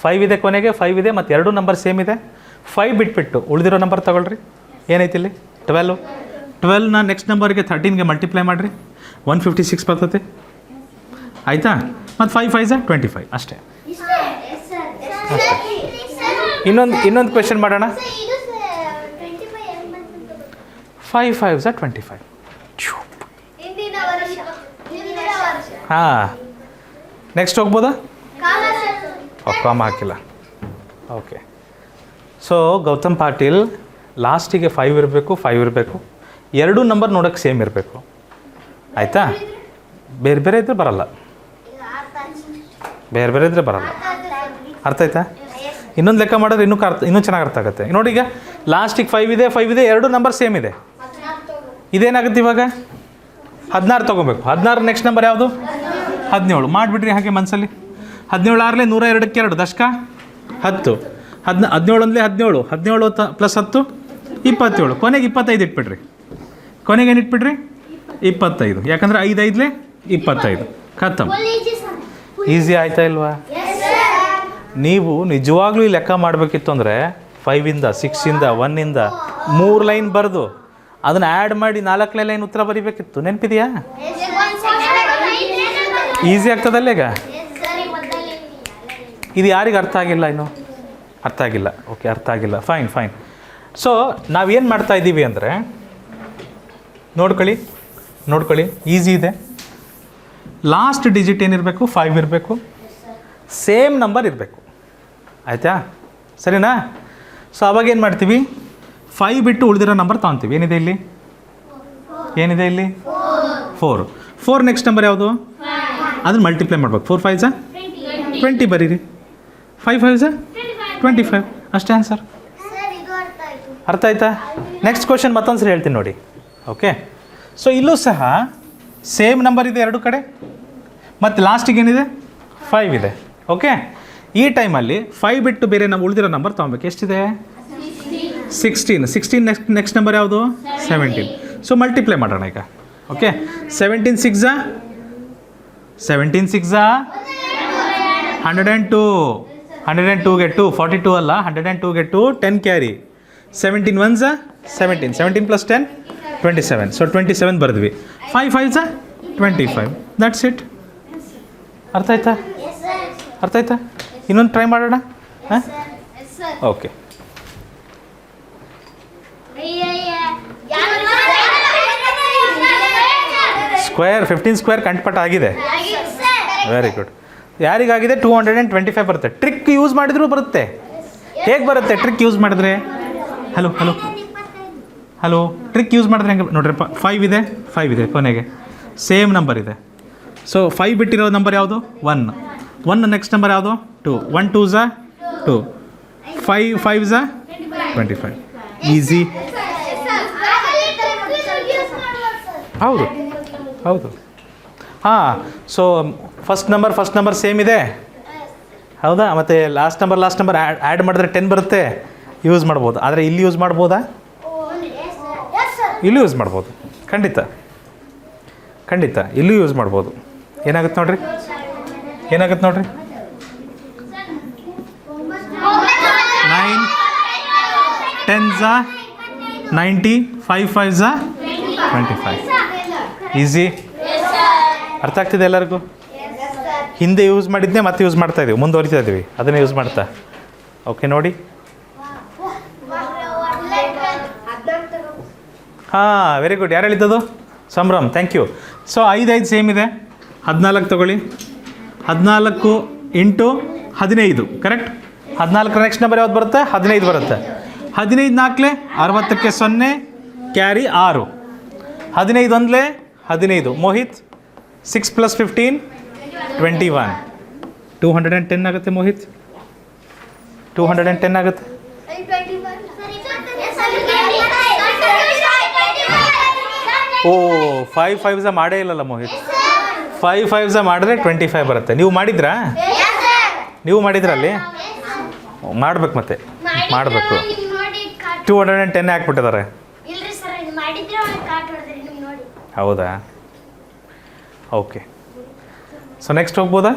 5 ಇದೆ ಕೊನೆಗೆ, 5 ಇದೆ, ಮತ್ತು ಎರಡೂ ನಂಬರ್ ಸೇಮ್ ಇದೆ. 5 ಬಿಟ್ಬಿಟ್ಟು ಉಳಿದಿರೋ ನಂಬರ್ ತಗೊಳ್ರಿ. ಏನೈತಿ ಇಲ್ಲಿ? 12. 12ನ ನೆಕ್ಸ್ಟ್ ನಂಬರ್ಗೆ 13ಗೆ ಮಲ್ಟಿಪ್ಲೈ ಮಾಡಿರಿ, 156 ಬರ್ತದೆ. ಆಯಿತಾ? ಮತ್ತು 5 5 25 ಅಷ್ಟೇ. ಇನ್ನೊಂದು ಕ್ವೆಶನ್ ಮಾಡೋಣ. 5 5 25. ಹಾಂ, ನೆಕ್ಸ್ಟ್ ಹೋಗ್ಬೋದಾ? ಕಾಮ ಹಾಕಿಲ್ಲ. ಓಕೆ, ಸೊ ಗೌತಮ್ ಪಾಟೀಲ್ ಲಾಸ್ಟಿಗೆ 5 ಇರಬೇಕು, 5 ಇರಬೇಕು. ಎರಡೂ ನಂಬರ್ ನೋಡೋಕ್ಕೆ ಸೇಮ್ ಇರಬೇಕು. ಆಯಿತಾ? ಬೇರೆ ಬೇರೆ ಇದ್ದರೆ ಬರಲ್ಲ, ಬೇರೆ ಬೇರೆ ಇದ್ದರೆ ಬರಲ್ಲ. ಅರ್ಥ ಆಯ್ತಾ? ಇನ್ನೊಂದು ಲೆಕ್ಕ ಮಾಡಿದ್ರೆ ಇನ್ನೂ ಚೆನ್ನಾಗಿ ಅರ್ಥ ಆಗುತ್ತೆ. ನೋಡಿ, ಈಗ ಲಾಸ್ಟಿಗೆ 5 ಇದೆ, 5 ಇದೆ, ಎರಡೂ ನಂಬರ್ ಸೇಮ್ ಇದೆ. ಇದೇನಾಗುತ್ತೆ ಇವಾಗ? 16 ತೊಗೋಬೇಕು. 16 ನೆಕ್ಸ್ಟ್ ನಂಬರ್ ಯಾವುದು? 17. ಮಾಡಿಬಿಡ್ರಿ ಹಾಗೆ ಮನಸ್ಸಲ್ಲಿ. 17 ಆರಲೆ 102ಕ್ಕೆ 2 ದಶಕ 10. 17 ಒಂದಲೇ 17, 17 + 10 27. ಕೊನೆಗೆ 25 ಇಟ್ಬಿಡ್ರಿ. ಕೊನೆಗೆ ಏನು ಇಟ್ಬಿಡ್ರಿ? 25. ಯಾಕಂದರೆ 5 5 25. ಖತಮ್. ಈಸಿ ಆಯ್ತಾ ಇಲ್ವಾ? ನೀವು ನಿಜವಾಗ್ಲೂ ಈ ಲೆಕ್ಕ ಮಾಡಬೇಕಿತ್ತು ಅಂದರೆ 5ಇಂದ 6ಇಂದ 1ಇಂದ 3 ಲೈನ್ ಬರೆದು ಅದನ್ನು ಆ್ಯಡ್ ಮಾಡಿ 4ನೇ ಲೈನ್ ಉತ್ತರ ಬರೀಬೇಕಿತ್ತು. ನೆನಪಿದೆಯಾ? ಈಸಿ ಆಗ್ತದಲ್ಲ ಈಗ? ಇದು ಯಾರಿಗೆ ಅರ್ಥ ಆಗಿಲ್ಲ? ಇನ್ನು ಅರ್ಥ ಆಗಿಲ್ಲ? ಓಕೆ, ಅರ್ಥ ಆಗಿಲ್ಲ. Fine fine. ಸೊ ನಾವೇನು ಮಾಡ್ತಾ ಇದ್ದೀವಿ ಅಂದರೆ, ನೋಡ್ಕೊಳ್ಳಿ, ಈಸಿ ಇದೆ. ಲಾಸ್ಟ್ ಡಿಜಿಟ್ ಏನಿರಬೇಕು? 5 ಇರಬೇಕು, ಸೇಮ್ ನಂಬರ್ ಇರಬೇಕು. ಆಯಿತಾ? ಸರಿನಾ? ಸೊ ಅವಾಗ ಏನು ಮಾಡ್ತೀವಿ? 5 ಬಿಟ್ಟು ಉಳಿದಿರೋ ನಂಬರ್ ತೊಗೊತೀವಿ. ಏನಿದೆ ಇಲ್ಲಿ? 4 ನೆಕ್ಸ್ಟ್ ನಂಬರ್ ಯಾವುದು? ಅದನ್ನು ಮಲ್ಟಿಪ್ಲೈ ಮಾಡ್ಬೇಕು. 4 5 20 ಬರೀರಿ. 5 5 25 ಅಷ್ಟೇ ಆನ್ಸರ್. ಅರ್ಥ ಆಯ್ತಾ? ನೆಕ್ಸ್ಟ್ ಕ್ವಶನ್ ಮತ್ತೊಂದು ಸರಿ ಹೇಳ್ತೀನಿ ನೋಡಿ. ಓಕೆ, ಸೊ ಇಲ್ಲೂ ಸಹ ಸೇಮ್ ನಂಬರ್ ಇದೆ ಎರಡು ಕಡೆ, ಮತ್ತು ಲಾಸ್ಟಿಗೆ ಏನಿದೆ? 5 ಇದೆ. ಓಕೆ, ಈ ಟೈಮಲ್ಲಿ 5 ಬಿಟ್ಟು ಬೇರೆ ನಾವು ಉಳಿದಿರೋ ನಂಬರ್ ತೊಗೊಬೇಕು. ಎಷ್ಟಿದೆ? 16 ನೆಕ್ಸ್ಟ್ ನಂಬರ್ ಯಾವುದು 17. ಸೊ ಮಲ್ಟಿಪ್ಲೈ ಮಾಡೋಣ ಈಗ. ಓಕೆ 17 6 102. 102ಗೆ 2 42 ಅಲ್ಲ, 102ಗೆ 2 10 ಕ್ಯಾರಿ. 17 1 17, 17 + 10 27. ಸೊ 27 ಬರೆದ್ವಿ. 5 5 25. That's it. ಅರ್ಥ ಆಯ್ತಾ? ಅರ್ಥ ಆಯ್ತಾ? ಇನ್ನೊಂದು ಟ್ರೈ ಮಾಡೋಣ. ಹಾಂ ಓಕೆ. ಸ್ಕ್ವೇರ್ 15 ಸ್ಕ್ವೇರ್ ಕಂಠಪಾಠ ಆಗಿದೆ. Very good. ಯಾರಿಗಾಗಿದೆ 225 ಬರುತ್ತೆ. ಟ್ರಿಕ್ ಯೂಸ್ ಮಾಡಿದ್ರೂ ಬರುತ್ತೆ. ಹೇಗೆ ಬರುತ್ತೆ ಟ್ರಿಕ್ ಯೂಸ್ ಮಾಡಿದ್ರೆ? Hello hello hello trick use ಮಾಡಿದ್ರೆ ಹೆಂಗೆ ನೋಡ್ರಿಪ್ಪ. 5 ಇದೆ ಕೊನೆಗೆ ಸೇಮ್ ನಂಬರ್ ಇದೆ. ಸೊ 5 ಬಿಟ್ಟಿರೋ ನಂಬರ್ ಯಾವುದು? 1 ನೆಕ್ಸ್ಟ್ ನಂಬರ್ ಯಾವುದು? 2. 1 2 2, 5 5 25. ಈಸಿ. ಹೌದು. ಹಾಂ. ಸೊ ಫಸ್ಟ್ ನಂಬರ್ ಸೇಮ್ ಇದೆ, ಹೌದಾ? ಮತ್ತು ಲಾಸ್ಟ್ ನಂಬರ್ ಆ್ಯಡ್ ಮಾಡಿದ್ರೆ 10 ಬರುತ್ತೆ. ಯೂಸ್ ಮಾಡ್ಬೋದು. ಆದರೆ ಇಲ್ಲಿ ಯೂಸ್ ಮಾಡ್ಬೋದಾ? ಇಲ್ಲೂ ಯೂಸ್ ಮಾಡ್ಬೋದು. ಖಂಡಿತ ಇಲ್ಲೂ ಯೂಸ್ ಮಾಡ್ಬೋದು. ಏನಾಗುತ್ತೆ ನೋಡ್ರಿ 9 10 90, 5 5 25. ಈಸಿ. ಅರ್ಥ ಆಗ್ತಿದೆ ಎಲ್ಲರಿಗೂ? ಹಿಂದೆ ಯೂಸ್ ಮಾಡಿದ್ದೆ ಮತ್ತೆ ಯೂಸ್ ಮಾಡ್ತಾ ಇದ್ದೀವಿ, ಮುಂದುವರಿತಾ ಇದ್ದೀವಿ ಅದನ್ನೇ ಯೂಸ್ ಮಾಡ್ತಾ. ಓಕೆ ನೋಡಿ. ಹಾಂ ವೆರಿ ಗುಡ್. ಯಾರು ಹೇಳಿದ್ದದು? Sambhram, thank you. So 5 same ಇದೆ. 14 ತಗೊಳ್ಳಿ. 14 ಇಂಟು 15 ಕರೆಕ್ಟ್. 14 ನೆಕ್ಸ್ಟ್ ನಂಬರ್ ಯಾವ್ದು ಬರುತ್ತೆ? 15 ಬರುತ್ತೆ. 15 4 60ಕ್ಕೆ 0 ಕ್ಯಾರಿ 6. 15 1 15. ಮೋಹಿತ್ 6 + 15 21. 210 ಆಗುತ್ತೆ ಮೋಹಿತ್. 210 ಆಗುತ್ತೆ. ಓ 5 5 ಮಾಡೇ ಇಲ್ಲಲ್ಲ ಮೋಹಿತ್. 5 5 ಮಾಡಿದ್ರೆ 25 ಬರುತ್ತೆ. ನೀವು ಮಾಡಿದ್ರಾ ಅಲ್ಲಿ? ಮಾಡ್ಬೇಕು ಮತ್ತೆ ಮಾಡಬೇಕು. 210 ಹಾಕ್ಬಿಟ್ಟಿದ್ದಾರೆ. ಹೌದಾ? ಓಕೆ. ಸೊ ನೆಕ್ಸ್ಟ್ ಹೋಗ್ಬೋದಾ?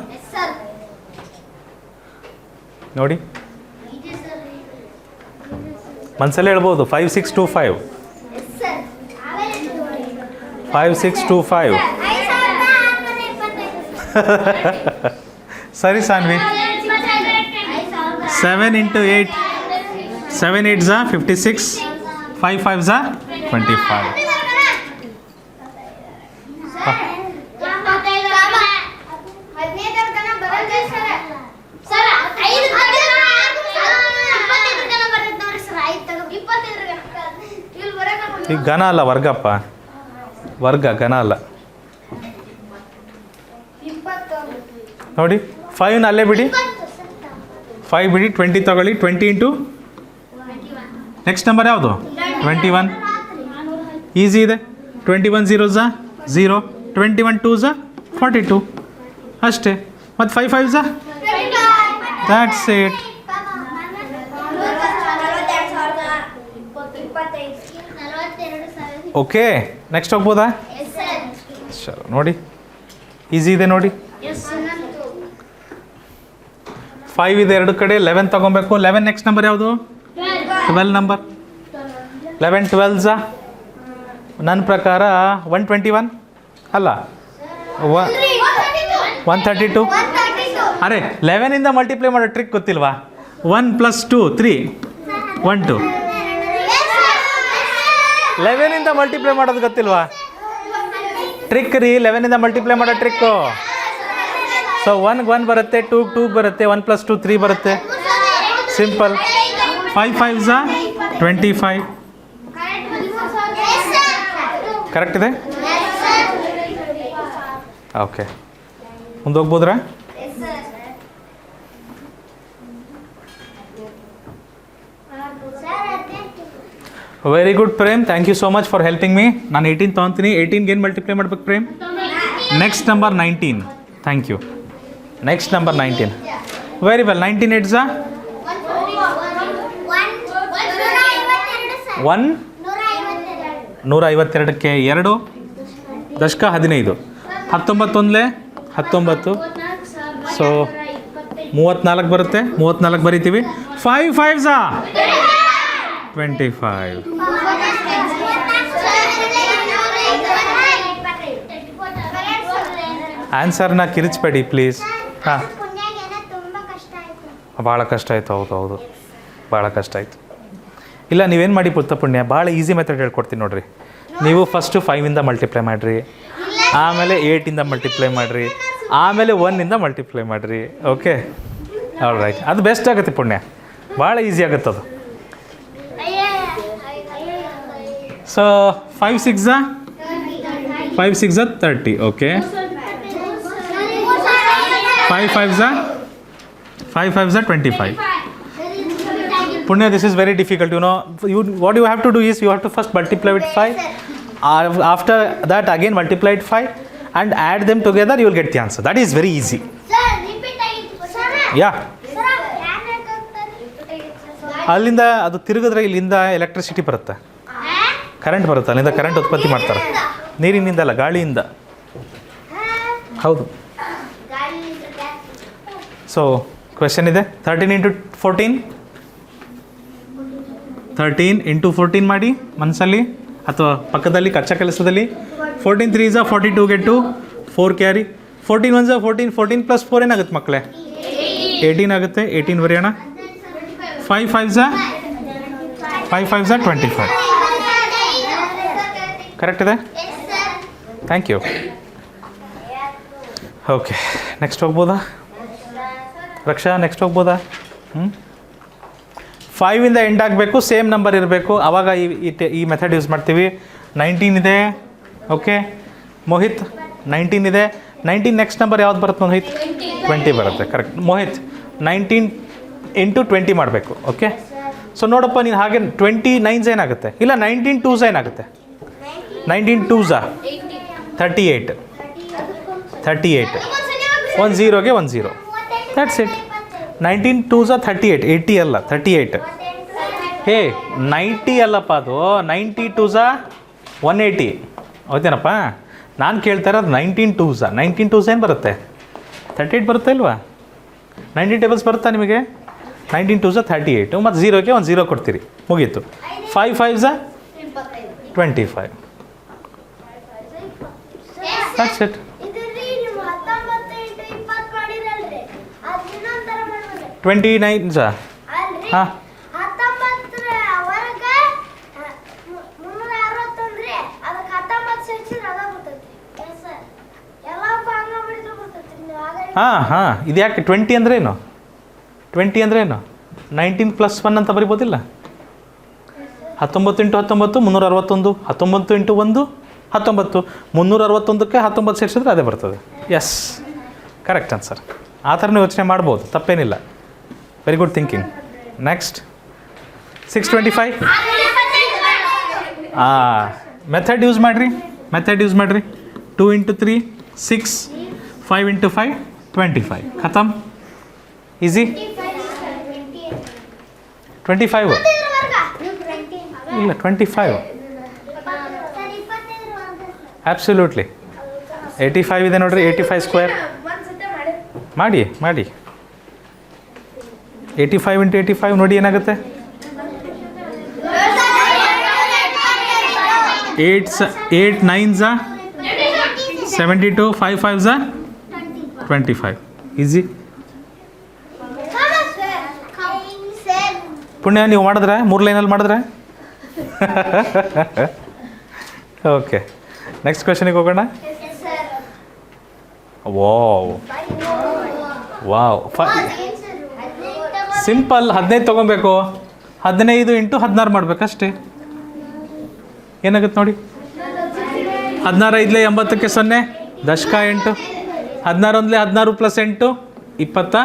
ನೋಡಿ ಮನಸ್ಸಲ್ಲೇ ಹೇಳ್ಬೋದು. 5 6 2 5. 5 6 2 5. ಸರಿ ಸಾನ್ವಿ. 7 × 8 7 8 56, 5 5 25. ಈಗ ಘನ ಅಲ್ಲ ವರ್ಗಪ್ಪ, ಘನ ಅಲ್ಲ. ನೋಡಿ 5 ಅಲ್ಲೇ ಬಿಡಿ. 5 ಬಿಡಿ. 20 ತಗೊಳ್ಳಿ. 20 ಇಂಟು ನೆಕ್ಸ್ಟ್ ನಂಬರ್ ಯಾವುದು? 21. ಈಸಿ ಇದೆ. 21 0 0, 21 2 42 ಅಷ್ಟೇ. ಮತ್ತು 5 5 ದ್ಯಾಟ್ಸ್ ಇಟ್. ಓಕೆ ನೆಕ್ಸ್ಟ್ ಹೋಗ್ಬೋದಾ? ಚಲೋ ನೋಡಿ ಈಸಿ ಇದೆ ನೋಡಿ. 5 ಇದೆ ಎರಡು ಕಡೆ. 11 ತಗೊಬೇಕು. 11 ನೆಕ್ಸ್ಟ್ ನಂಬರ್ ಯಾವುದು? 12 ನಂಬರ್. 11 12 ನನ್ನ ಪ್ರಕಾರ 121 ಅಲ್ಲ 132. ಅರೆ 11ಇಂದ ಮಲ್ಟಿಪ್ಲೈ ಮಾಡೋ ಟ್ರಿಕ್ ಗೊತ್ತಿಲ್ವಾ? 1 + 2 3 1 2. 11ಇಂದ ಮಲ್ಟಿಪ್ಲೈ ಮಾಡೋದು ಗೊತ್ತಿಲ್ವಾ? ಟ್ರಿಕ್ ರೀ, 11ಇಂದ ಮಲ್ಟಿಪ್ಲೈ ಮಾಡೋ ಟ್ರಿಕ್ಕು. ಸೊ 1 1 ಬರುತ್ತೆ, 2 2 ಬರುತ್ತೆ, 1 + 2 3 ಬರುತ್ತೆ. ಸಿಂಪಲ್. 5 5 25. ಕರೆಕ್ಟ್ ಇದೆ. ಓಕೆ ಮುಂದೆ ಹೋಗ್ಬೋದ್ರಾ? Very good Prem, thank you so much for helping me. ನಾನು 18 ತೊಗೊತೀನಿ. 18ಗೆ ಏನು ಮಲ್ಟಿಪ್ಲೈ ಮಾಡ್ಬೇಕು Prem? Next number 19. Thank you. Next number 19. Very well. 19 8 one 152ಕ್ಕೆ 2 ದಶಕ 15 19 19 ಸೊ 34 ಬರುತ್ತೆ 34 ಬರಿತೀವಿ 5 5s 25 ಆನ್ಸರ್ನ ಕಿರಿಚಬೇಡಿ ಪ್ಲೀಸ್. ಹಾಂ ಭಾಳ ಕಷ್ಟ ಆಯಿತು. ಹೌದು ಭಾಳ ಕಷ್ಟ ಆಯಿತು. ಇಲ್ಲ ನೀವೇನು ಮಾಡಿ ಪುಣ್ಯ ಭಾಳ ಈಸಿ ಮೆಥಡ್ ಹೇಳ್ಕೊಡ್ತೀನಿ ನೋಡಿರಿ. ನೀವು ಫಸ್ಟು 5ಇಂದ ಮಲ್ಟಿಪ್ಲೈ ಮಾಡಿರಿ, ಆಮೇಲೆ 8ಇಂದ ಮಲ್ಟಿಪ್ಲೈ ಮಾಡಿರಿ, ಆಮೇಲೆ 1ಇಂದ ಮಲ್ಟಿಪ್ಲೈ ಮಾಡಿರಿ. ಓಕೆ ಆಲ್ ರೈಟ್, ಅದು ಬೆಸ್ಟ್ ಆಗುತ್ತೆ ಪುಣ್ಯ, ಭಾಳ ಈಸಿ ಆಗುತ್ತೆ ಅದು. So 5 6 30. Okay 5 5s 25. Punya, this is very difficult, you know. What you have to do is you have to first multiply with 5. After that again multiply with 5 and add them together, you will get the answer. That is very easy. Yeah. ಅಲ್ಲಿಂದ ಅದು ತಿರುಗಿದ್ರೆ ಇಲ್ಲಿಂದ electricity ಬರುತ್ತೆ, current ಬರುತ್ತೆ. ಅಲ್ಲಿಂದ current ಉತ್ಪತ್ತಿ ಮಾಡ್ತಾರೆ, ನೀರಿನಿಂದ ಅಲ್ಲ, ಗಾಳಿಯಿಂದ. ಹೌದು. ಸೊ ಕ್ವೆಶನ್ ಇದೆ 13 into 14. 13 into 14 ಮಾಡಿ ಮನಸ್ಸಲ್ಲಿ ಅಥವಾ ಪಕ್ಕದಲ್ಲಿ ಕಚ್ಚಾ ಕೆಲಸದಲ್ಲಿ. 14 3s 42 get 2 4 ಕ್ಯಾರಿ. 14 1s 14 14 + 4 ಏನಾಗುತ್ತೆ ಮಕ್ಕಳೇ? 18 ಆಗುತ್ತೆ. 18 ಬರೆಯೋಣ. 5 5s 25. ಕರೆಕ್ಟ್ ಇದೆ? Thank you. ಓಕೆ, ನೆಕ್ಸ್ಟ್ ಹೋಗ್ಬೋದಾ ರಕ್ಷಾ? ನೆಕ್ಸ್ಟ್ ಹೋಗ್ಬೋದಾ? 5ಇಂದ ಎಂಡ್ ಆಗಬೇಕು, ಸೇಮ್ ನಂಬರ್ ಇರಬೇಕು, ಆವಾಗ ಈ ಮೆಥಡ್ ಯೂಸ್ ಮಾಡ್ತೀವಿ. 19 ಇದೆ. ಓಕೆ ಮೋಹಿತ್, 19 ಇದೆ. 19 ನೆಕ್ಸ್ಟ್ ನಂಬರ್ ಯಾವ್ದು ಬರುತ್ತೆ ಮೋಹಿತ್? 20 ಬರುತ್ತೆ. ಕರೆಕ್ಟ್ ಮೋಹಿತ್. 19 into 20 ಮಾಡಬೇಕು. ಓಕೆ ಸೊ ನೋಡಪ್ಪ ನೀನು ಹಾಗೆ 29s ಏನಾಗುತ್ತೆ? ಇಲ್ಲ 19 2s ಏನಾಗುತ್ತೆ? 19 2s 38. 1 0ಗೆ 1 0. That's it. 19 2s 38. 80 ಅಲ್ಲ, 38. ಹೇ 90 ಅಲ್ಲಪ್ಪ, ಅದು 90 2s 180. ಹೌದೇನಪ್ಪ? ನಾನು ಕೇಳ್ತಾ ಇರೋದು 19 2s. 19 2s ಏನು ಬರುತ್ತೆ? 38 ಬರುತ್ತೆ ಇಲ್ವಾ? 90 ಟೇಬಲ್ಸ್ ಬರುತ್ತಾ ನಿಮಗೆ? 19 2s 38 ಮತ್ತು 0ಗೆ 1 0 ಕೊಡ್ತೀರಿ, ಮುಗೀತು. 5 5s 25. That's it. 29s ಹಾಂ ಹಾಂ ಇದು ಯಾಕೆ 20 ಅಂದ್ರೇನು? 20 ಅಂದ್ರೇನು? 19 + 1 ಅಂತ ಬರಿಬೋದಿಲ್ಲ? 19 × 19 361. 19 × 1 19. 361ಕ್ಕೆ 19 ಸೇರಿಸಿದ್ರೆ ಅದೇ ಬರ್ತದೆ. Yes, correct answer. ಆ ಥರನೂ ಯೋಚನೆ ಮಾಡ್ಬೋದು, ತಪ್ಪೇನಿಲ್ಲ. Very good thinking. Next 625. Method use ಮಾಡಿರಿ. 2 × 3 6, 5 × 5 25. ಖತಮ್. ಈಸಿ. 25 ಇಲ್ಲ 25. ಆಬ್ಸಲ್ಯೂಟ್ಲಿ. 85 ಇದೆ ನೋಡ್ರಿ. 85 ಸ್ಕ್ವೇರ್ ಮಾಡಿ 85 × 85 ನೋಡಿ ಏನಾಗುತ್ತೆ? 8 9s 72. 5 5s 25. ಈಸಿ. ಪುಣ್ಯ ನೀವು ಮಾಡಿದ್ರೆ 3 ಲೈನಲ್ಲಿ ಮಾಡಿದ್ರೆ. ಓಕೆ, ನೆಕ್ಸ್ಟ್ ಕ್ವೆಶನಿಗೆ ಹೋಗೋಣ. Wow simple. 15 ತೊಗೊಬೇಕು. 15 × 16 ಮಾಡಬೇಕಷ್ಟೇ. ಏನಾಗುತ್ತೆ ನೋಡಿ? 16 5 80ಕ್ಕೆ 0 ದಶಕ 8. 16 1 16 + 8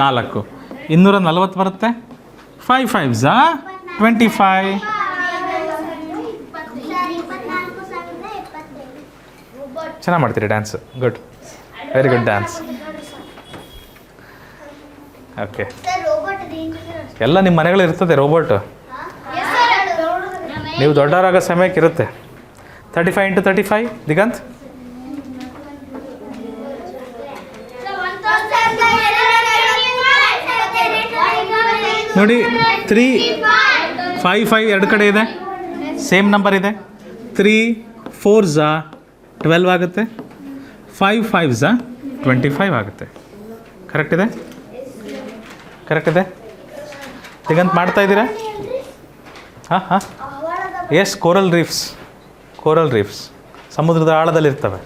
24. 240 ಬರುತ್ತೆ. 5 5s 25. ಚೆನ್ನಾಗಿ ಮಾಡ್ತೀರಿ dance. Good, very good dance. Okay, ಎಲ್ಲ ನಿಮ್ಮ ಮನೆಗಳು ಇರ್ತದೆ ರೋಬೋಟ್. ನೀವು ದೊಡ್ಡವರಾಗೋ ಸಮಯಕ್ಕೆ ಇರುತ್ತೆ. 35 ಇಂಟು 35 ದಿಗಂತ್. ನೋಡಿ 3 5 5 ಎರಡು ಕಡೆ ಇದೆ, ಸೇಮ್ ನಂಬರ್ ಇದೆ. 3 4s 12 ಆಗುತ್ತೆ, 5 5s 25 ಆಗುತ್ತೆ. ಕರೆಕ್ಟ್ ಇದೆ, ಕರೆಕ್ಟ್ ಇದೆ. ದಿಗಂತ್ ಮಾಡ್ತಾ ಇದ್ದೀರಾ? ಹಾಂ ಹಾಂ, ಎಸ್. ಕೋರಲ್ ರೀಫ್ಸ್ ಸಮುದ್ರದ ಆಳದಲ್ಲಿರ್ತವೆ.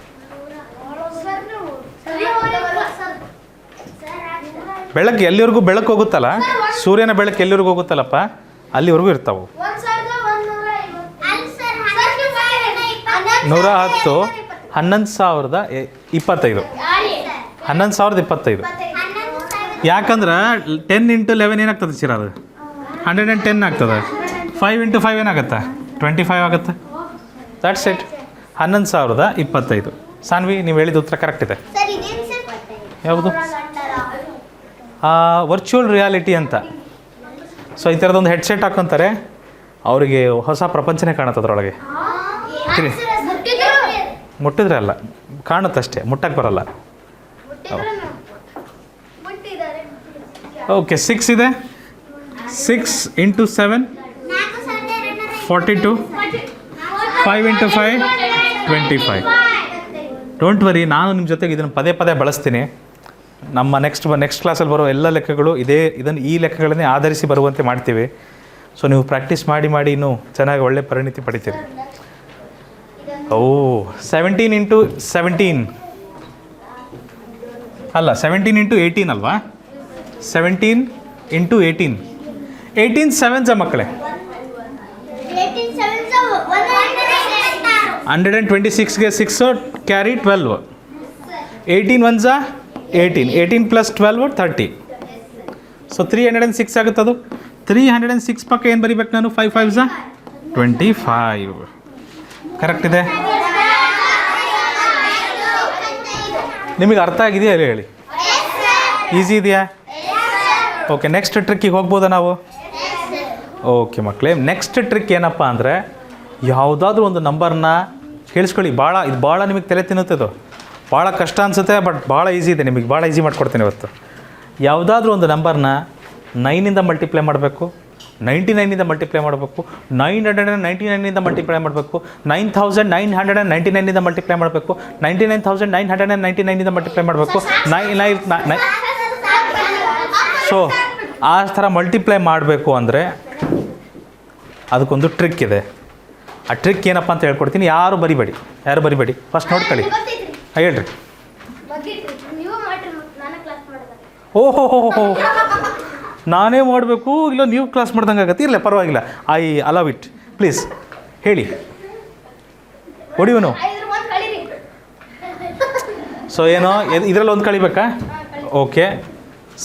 ಬೆಳಗ್ಗೆ ಎಲ್ಲಿವರೆಗೂ ಬೆಳಕು ಹೋಗುತ್ತಲ್ಲ, ಸೂರ್ಯನ ಬೆಳಕು ಎಲ್ಲಿವರೆಗೂ ಹೋಗುತ್ತಲ್ಲಪ್ಪ, ಅಲ್ಲಿವರೆಗೂ ಇರ್ತಾವೆ. 110 11,025 11,025. ಯಾಕಂದ್ರೆ 10 ಇಂಟು 11 ಏನಾಗ್ತದೆ ಚಿರ? ಅದು 110 ಆಗ್ತದೆ. 5 ಇಂಟು 5 ಏನಾಗುತ್ತೆ? 25 ಆಗುತ್ತೆ. That's it. 11,025. ಸಾನ್ವಿ, ನೀವು ಹೇಳಿದ ಉತ್ತರ ಕರೆಕ್ಟ್ ಇದೆ. ಯಾವುದು? ವರ್ಚುವಲ್ ರಿಯಾಲಿಟಿ ಅಂತ. ಸೊ ಈ ಥರದೊಂದು ಹೆಡ್ಸೆಟ್ ಹಾಕ್ಕೊಂತಾರೆ, ಅವರಿಗೆ ಹೊಸ ಪ್ರಪಂಚನೇ ಕಾಣುತ್ತೆ ಅದರೊಳಗೆ. ಮುಟ್ಟಿದ್ರೆ ಅಲ್ಲ, ಕಾಣುತ್ತಷ್ಟೇ, ಮುಟ್ಟಕ್ಕೆ ಬರಲ್ಲ. ಓಕೆ, 6 ಇದೆ. 6 ಇಂಟು 7 42. 5 ಇಂಟು 5 25. ಡೋಂಟ್ ವರಿ, ನಾನು ನಿಮ್ಮ ಜೊತೆಗೆ ಇದನ್ನು ಪದೇ ಪದೇ ಬಳಸ್ತೀನಿ. ನಮ್ಮ ನೆಕ್ಸ್ಟ್ ಕ್ಲಾಸಲ್ಲಿ ಬರೋ ಎಲ್ಲ ಲೆಕ್ಕಗಳು ಈ ಲೆಕ್ಕಗಳನ್ನೇ ಆಧರಿಸಿ ಬರುವಂತೆ ಮಾಡ್ತೀವಿ. ಸೊ ನೀವು ಪ್ರಾಕ್ಟೀಸ್ ಮಾಡಿ ಇನ್ನೂ ಚೆನ್ನಾಗಿ ಒಳ್ಳೆ ಪರಿಣಿತಿ ಪಡಿತೀರಿ. 17 ಇಂಟು 17 ಅಲ್ಲ, 17 ಇಂಟು 18 ಅಲ್ವಾ? 17 ಇಂಟು 18 18 7s ಮಕ್ಕಳೇ. 126ಗೆ 6 ಕ್ಯಾರಿ 12. 18 1s 18. 18 ಪ್ಲಸ್ 12 30. ಸೊ 306 ಆಗುತ್ತದು. 306 ಪಕ್ಕ ಏನು ಬರಿಬೇಕು ನಾನು? 5 5s 25. ಕರೆಕ್ಟ್ ಇದೆ. ನಿಮಗೆ ಅರ್ಥ ಆಗಿದೆಯಾ ಹೇಳಿ? ಈಸಿ ಇದೆಯಾ? ಓಕೆ, ನೆಕ್ಸ್ಟ್ ಟ್ರಿಕ್ಕಿಗೆ ಹೋಗ್ಬೋದಾ ನಾವು? ಓಕೆ ಮಕ್ಕಳೇ, ನೆಕ್ಸ್ಟ್ ಟ್ರಿಕ್ ಏನಪ್ಪ ಅಂದರೆ, ಯಾವುದಾದ್ರೂ ಒಂದು ನಂಬರ್ನ ಕೇಳಿಸ್ಕೊಳ್ಳಿ. ಇದು ಭಾಳ ನಿಮಗೆ ತಲೆ ತಿನ್ನುತ್ತದು, ಭಾಳ ಕಷ್ಟ ಅನಿಸುತ್ತೆ, ಬಟ್ ಭಾಳ ಈಸಿ ಇದೆ. ನಿಮಗೆ ಭಾಳ ಈಸಿ ಮಾಡ್ಕೊಡ್ತೀನಿ ಇವತ್ತು. ಯಾವುದಾದ್ರೂ ಒಂದು ನಂಬರ್ನ 9ಇಂದ ಮಲ್ಟಿಪ್ಲೈ ಮಾಡಬೇಕು, 99ಇಂದ ಮಲ್ಟಿಪ್ಲೈ ಮಾಡಬೇಕು, 999ಇಂದ ಮಲ್ಟಿಪ್ಲೈ ಮಾಡಬೇಕು, 9,999ಇಂದ ಮಲ್ಟಿಪ್ಲೈ ಮಾಡಬೇಕು, 99,999ಇಂದ ಮಲ್ಟಿಪ್ಲೈ ಮಾಡಬೇಕು, 9. ಸೊ ಆ ಥರ ಮಲ್ಟಿಪ್ಲೈ ಮಾಡಬೇಕು ಅಂದರೆ ಅದಕ್ಕೊಂದು ಟ್ರಿಕ್ ಇದೆ. ಆ ಟ್ರಿಕ್ ಏನಪ್ಪ ಅಂತ ಹೇಳ್ಕೊಡ್ತೀನಿ. ಯಾರು ಬರಿಬೇಡಿ. ಫಸ್ಟ್ ನೋಡ್ಕೊಳ್ಳಿ. ಹೇಳ್ರಿ. ಓಹೋ, ನಾನೇ ಮಾಡಬೇಕು ಇಲ್ಲ ನೀವು ಕ್ಲಾಸ್ ಮಾಡ್ದಂಗೆ ಆಗತ್ತೆ? ಇರಲ್ಲ, ಪರವಾಗಿಲ್ಲ. I allow it. ಪ್ಲೀಸ್ ಹೇಳಿ. ಹೊಡಿವನು. ಸೊ ಏನೋ ಇದರಲ್ಲಿ ಒಂದು ಕಳಿಬೇಕಾ? ಓಕೆ,